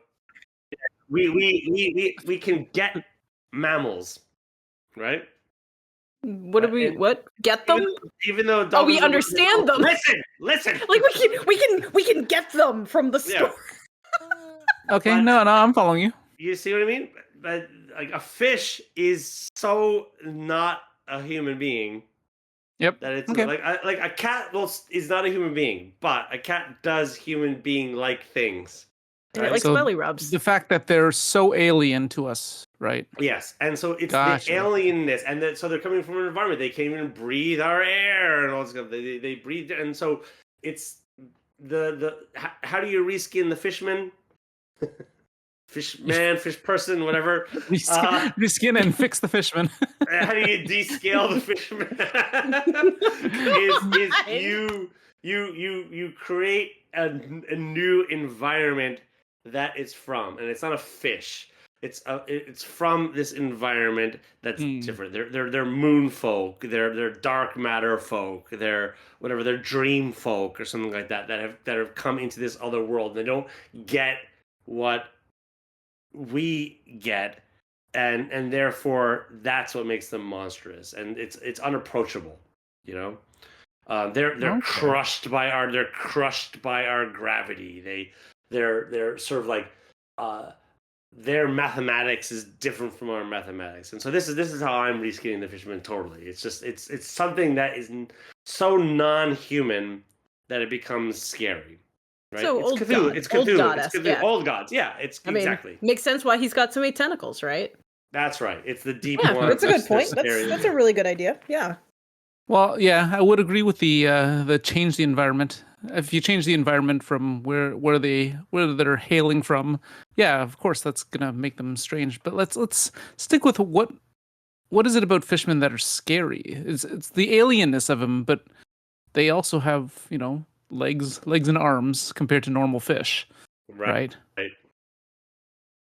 we can get mammals, right? what do we? And What get them? Even though Oh, we dogs are- understand them. Listen. Like we can get them from the store. Okay, but- no, I'm following you. You see what I mean? But like a fish is so not a human being Yep. that it's Okay. like a cat is not a human being, but a cat does human being like things. And it Right? likes So belly rubs. The fact that they're so alien to us, right? Yes, and so it's Gotcha. the alienness, and so they're coming from an environment they can't even breathe our air and all this stuff. They breathe, and so it's the how do you reskin the fishman? Fish man, fish person, whatever. Reskin and fix the fishman. How do you descale the fisherman? You create a new environment that it's from, and it's not a fish. It's from this environment that's different. They're moon folk. They're dark matter folk. They're whatever. They're dream folk or something like that that have come into this other world. They don't get what we get, and therefore that's what makes them monstrous, and it's unapproachable. You know, they're Okay. crushed by our gravity. They're sort of like their mathematics is different from our mathematics, and so this is how I'm reskinning the fisherman. Totally, it's just it's something that is so non-human that it becomes scary. Right? So it's old Cthulhu. god- It's old Cthulhu. goddess, It's Cthulhu. yeah. Old gods. Yeah, it's I mean, exactly. makes sense why he's got so many tentacles, right? That's right. It's the deep Yeah, one. that's a good They're point. scary. That's a really good idea. Yeah. Well, yeah, I would agree with the change the environment. If you change the environment from where they're hailing from, yeah, of course that's gonna make them strange. But let's stick with what is it about fishmen that are scary? It's the alienness of them, but they also have legs and arms compared to normal fish, right?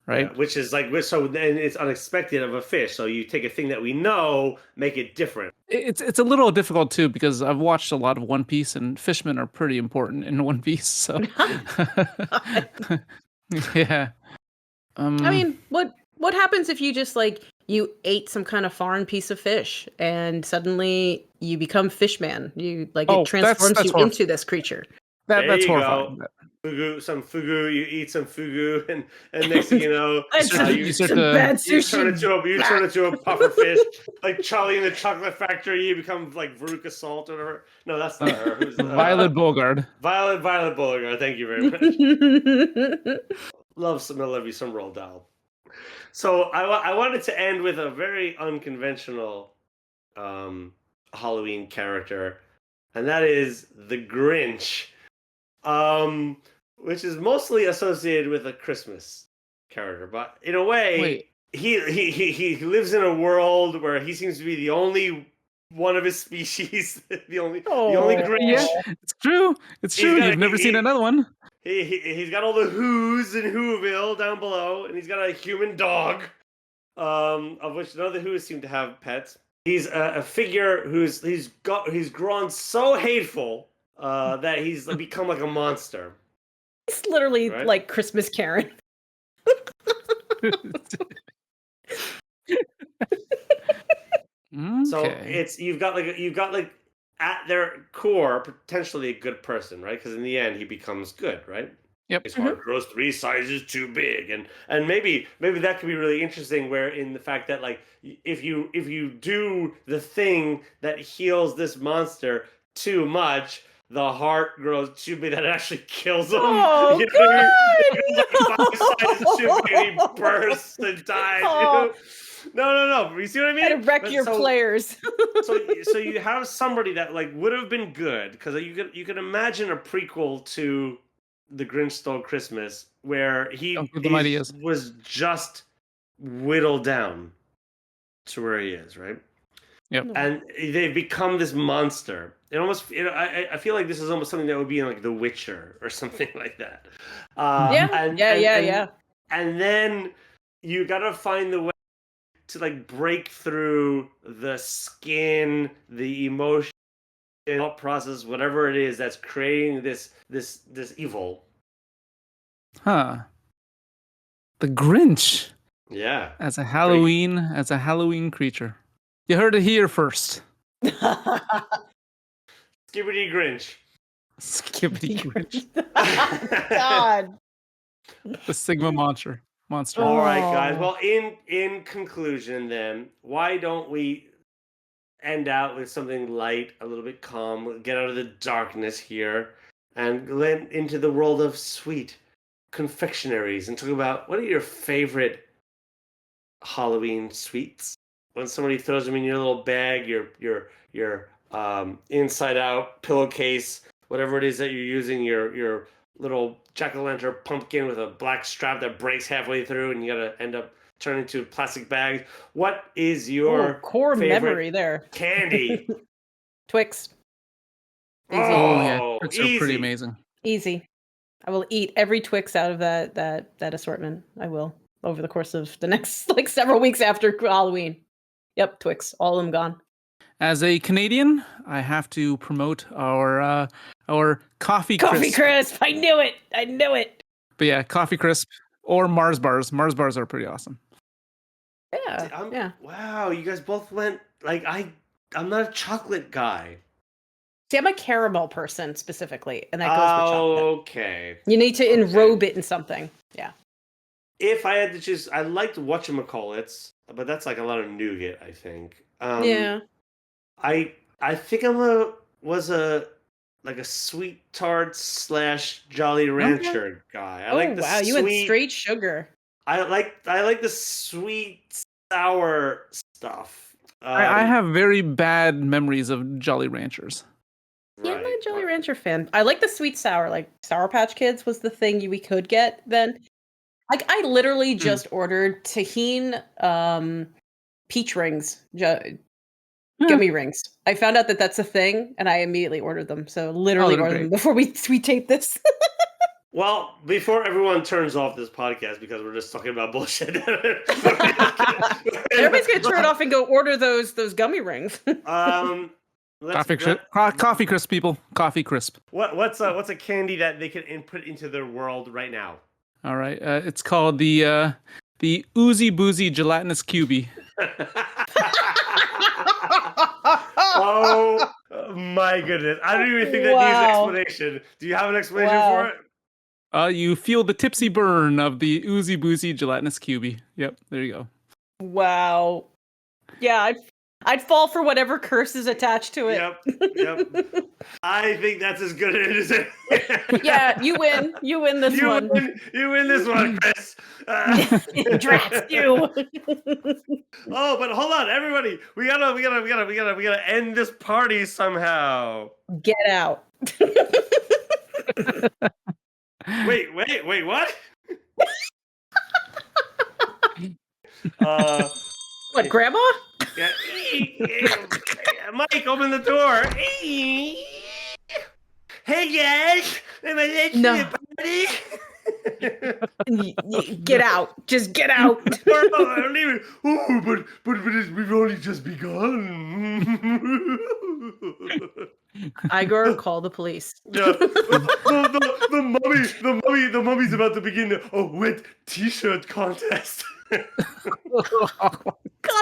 Right. Yeah, which is like so then it's unexpected of a fish. So you take a thing that we know, make it different. It's a little difficult too because I've watched a lot of One Piece and fishmen are pretty important in One Piece. So yeah. I mean, what happens if you just like you ate some kind of foreign piece of fish and suddenly you become fishman? You like it transforms that's you horrifying. into this creature. There that's you horrifying. go. Fugu, you eat some fugu, and next thing you know, you start Some to- bad you sushi. turn into a puffer fish, like Charlie in the Chocolate Factory. You become like Veruca Salt or whatever. No, that's not her. Who's, Violet Bogard. Violet Beauregard. Thank you very much. Love you some Roald Dahl. So I wanted to end with a very unconventional Halloween character, and that is the Grinch, which is mostly associated with a Christmas character, but in a way, Wait. he lives in a world where he seems to be the only one of his species, the only Grinch. Yeah, it's true. It's He's true. got You've a- never seen another one. He's got all the Who's in Whoville down below, and he's got a human dog, of which none of the Who's seem to have pets. He's a figure he's grown so hateful that he's become like a monster. It's literally Right? like Christmas Karen. So Okay. it's you've got like at their core potentially a good person, right? Because in the end he becomes good, right? Yep. His heart grows 3 sizes too big, and maybe that could be really interesting. Where in the fact that like if you do the thing that heals this monster too much, the heart grows too big that it actually kills him. Oh, You know what I mean? God! Like 5 sizes too big, and he bursts and dies. You know? No. You see what I mean? Gotta wreck But your players. so you have somebody that like would have been good because you could imagine a prequel to The Grinch Stole Christmas where Don't give them ideas. was just whittled down to where he is, right? Yep. And they become this monster. It almost, I feel like this is almost something that would be in like The Witcher or something like that. Yeah. And then you gotta find the way to like break through the skin, the emotion process, whatever it is that's creating this evil. Huh. The Grinch Yeah. as a Halloween creature. You heard it here first. Skibbity Grinch. Skibbity Grinch. God. The Sigma monster. All right, guys. Well, in conclusion, then, why don't we end out with something light, a little bit calm, get out of the darkness here, and get into the world of sweet confectionaries and talk about what are your favorite Halloween sweets? When somebody throws them in your little bag, your inside out pillowcase, whatever it is that you're using, your little jack-o'-lantern pumpkin with a black strap that breaks halfway through and you gotta end up turning into plastic bags. What is your core favorite memory there? candy? Twix. Easy. Oh yeah, Twix are pretty amazing. Easy. I will eat every Twix out of that assortment. I will over the course of the next like several weeks after Halloween. Yep, Twix, all of them gone. As a Canadian, I have to promote our coffee Coffee crisp. crisp. I knew it. But yeah, coffee crisp or Mars bars. Mars bars are pretty awesome. Yeah. Wow, you guys both went like I'm not a chocolate guy. See, I'm a caramel person specifically, and that goes with chocolate. Okay. You need to enrobe it in something. Yeah. If I had to choose, I liked whatchamacallits, but that's like a lot of nougat, I think. Yeah. I think was a sweet tart / Jolly Rancher guy. I like the wow, you went straight sugar. I like the sweet sour stuff. I have very bad memories of Jolly Ranchers. Yeah, I'm not a Jolly Rancher fan. I like the sweet sour. Like Sour Patch Kids was the thing we could get then. Like I literally just ordered Tahine peach rings, gummy rings. I found out that that's a thing, and I immediately ordered them. So literally ordered them before we tape this. Well, before everyone turns off this podcast because we're just talking about bullshit. Everybody's gonna turn it off and go order those gummy rings. Coffee crisp, people. Coffee crisp. What's a candy that they can input into their world right now? All right, it's called the Oozy Boozy Gelatinous Cubie. Oh my goodness! I don't even think that needs an explanation. Do you have an explanation for it? You feel the tipsy burn of the Oozy Boozy Gelatinous Cubie. Yep, there you go. Wow. Yeah, I'd fall for whatever curse is attached to it. Yep. I think that's as good as it is. Yeah, you win. You win this one. You win this one, Chris. Drats you. Oh, but hold on, everybody. We gotta end this party somehow. Get out. Wait, what? What, Grandma? Yeah. Mike, open the door. Hey guys, am I late to the party? Get out. Just get out. I'm leaving. Oh, but we've only just begun. Igor, call the police. Yeah. The mummy's about to begin a wet t-shirt contest. God,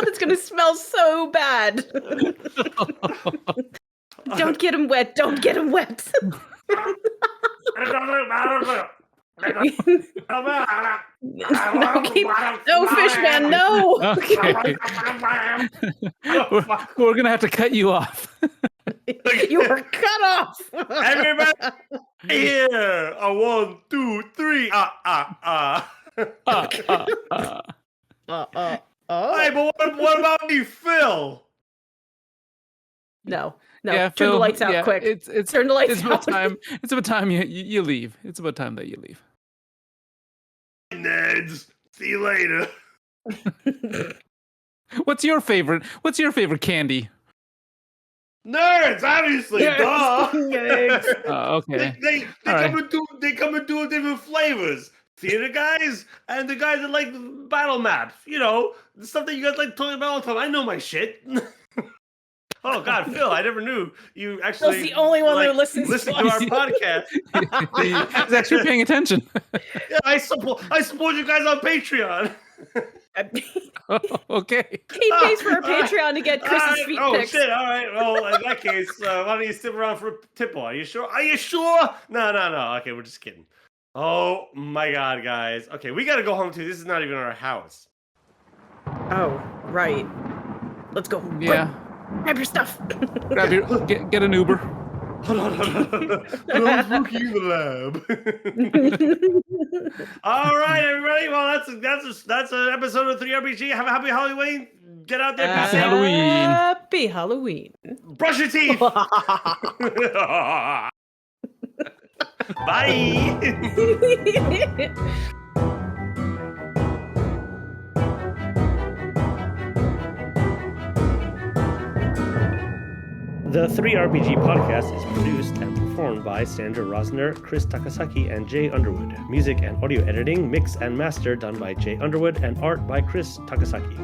it's gonna smell so bad. Don't get him wet. Don't get him wet. No, Fishman, no. Okay. We're gonna have to cut you off. You were cut off. Everybody here. 1, 2, 3. Oh. Hey, but what about me, Phil? No. Yeah, Turn the Phil, lights out yeah, quick. It's Turn the lights it's out. about time. It's about time you leave. It's about time that you leave. Neds, see you later. What's your favorite candy? Nerds, obviously, duh. Nerds. Okay. They All right. come in two different flavors. Theater guys and the guys that like battle maps. You know, the stuff that you guys like talking about all the time. I know my shit. Oh God, Phil, I never knew you actually. Phil's the only one that listens to to our us. podcast. He's actually paying attention. Yeah, I support you guys on Patreon. Okay. He pays for our Patreon to get Chris's feet Oh pics. shit! All right. Well, in that case, why don't you stick around for a tipple? Are you sure? Are you sure? No. Okay, we're just kidding. Oh my God, guys. Okay, we gotta go home too. This is not even our house. Oh, right. Let's go. Yeah. Quick, grab your stuff. Get an Uber. Hold on. Rookie in the lab. All right, everybody. Well, that's an episode of 3RPG. Have a happy Halloween. Get out there. Happy Halloween. Happy Halloween. Brush your teeth. Bye. The 3RPG podcast is produced and performed by Sandra Rosner, Chris Takasaki, and Jay Underwood. Music and audio editing, mix and master done by Jay Underwood, and art by Chris Takasaki.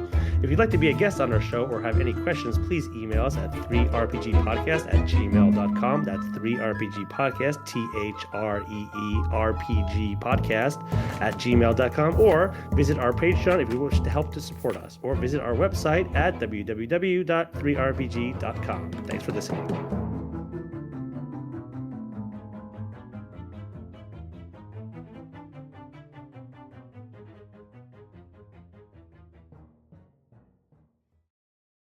If you'd like to be a guest on our show or have any questions, please email us at 3rpgpodcast@gmail.com. That's 3rpgpodcast, ttrpgpodcast@gmail.com, or visit our Patreon if you wish to help to support us, or visit our website at www.3rpg.com. Thanks for listening.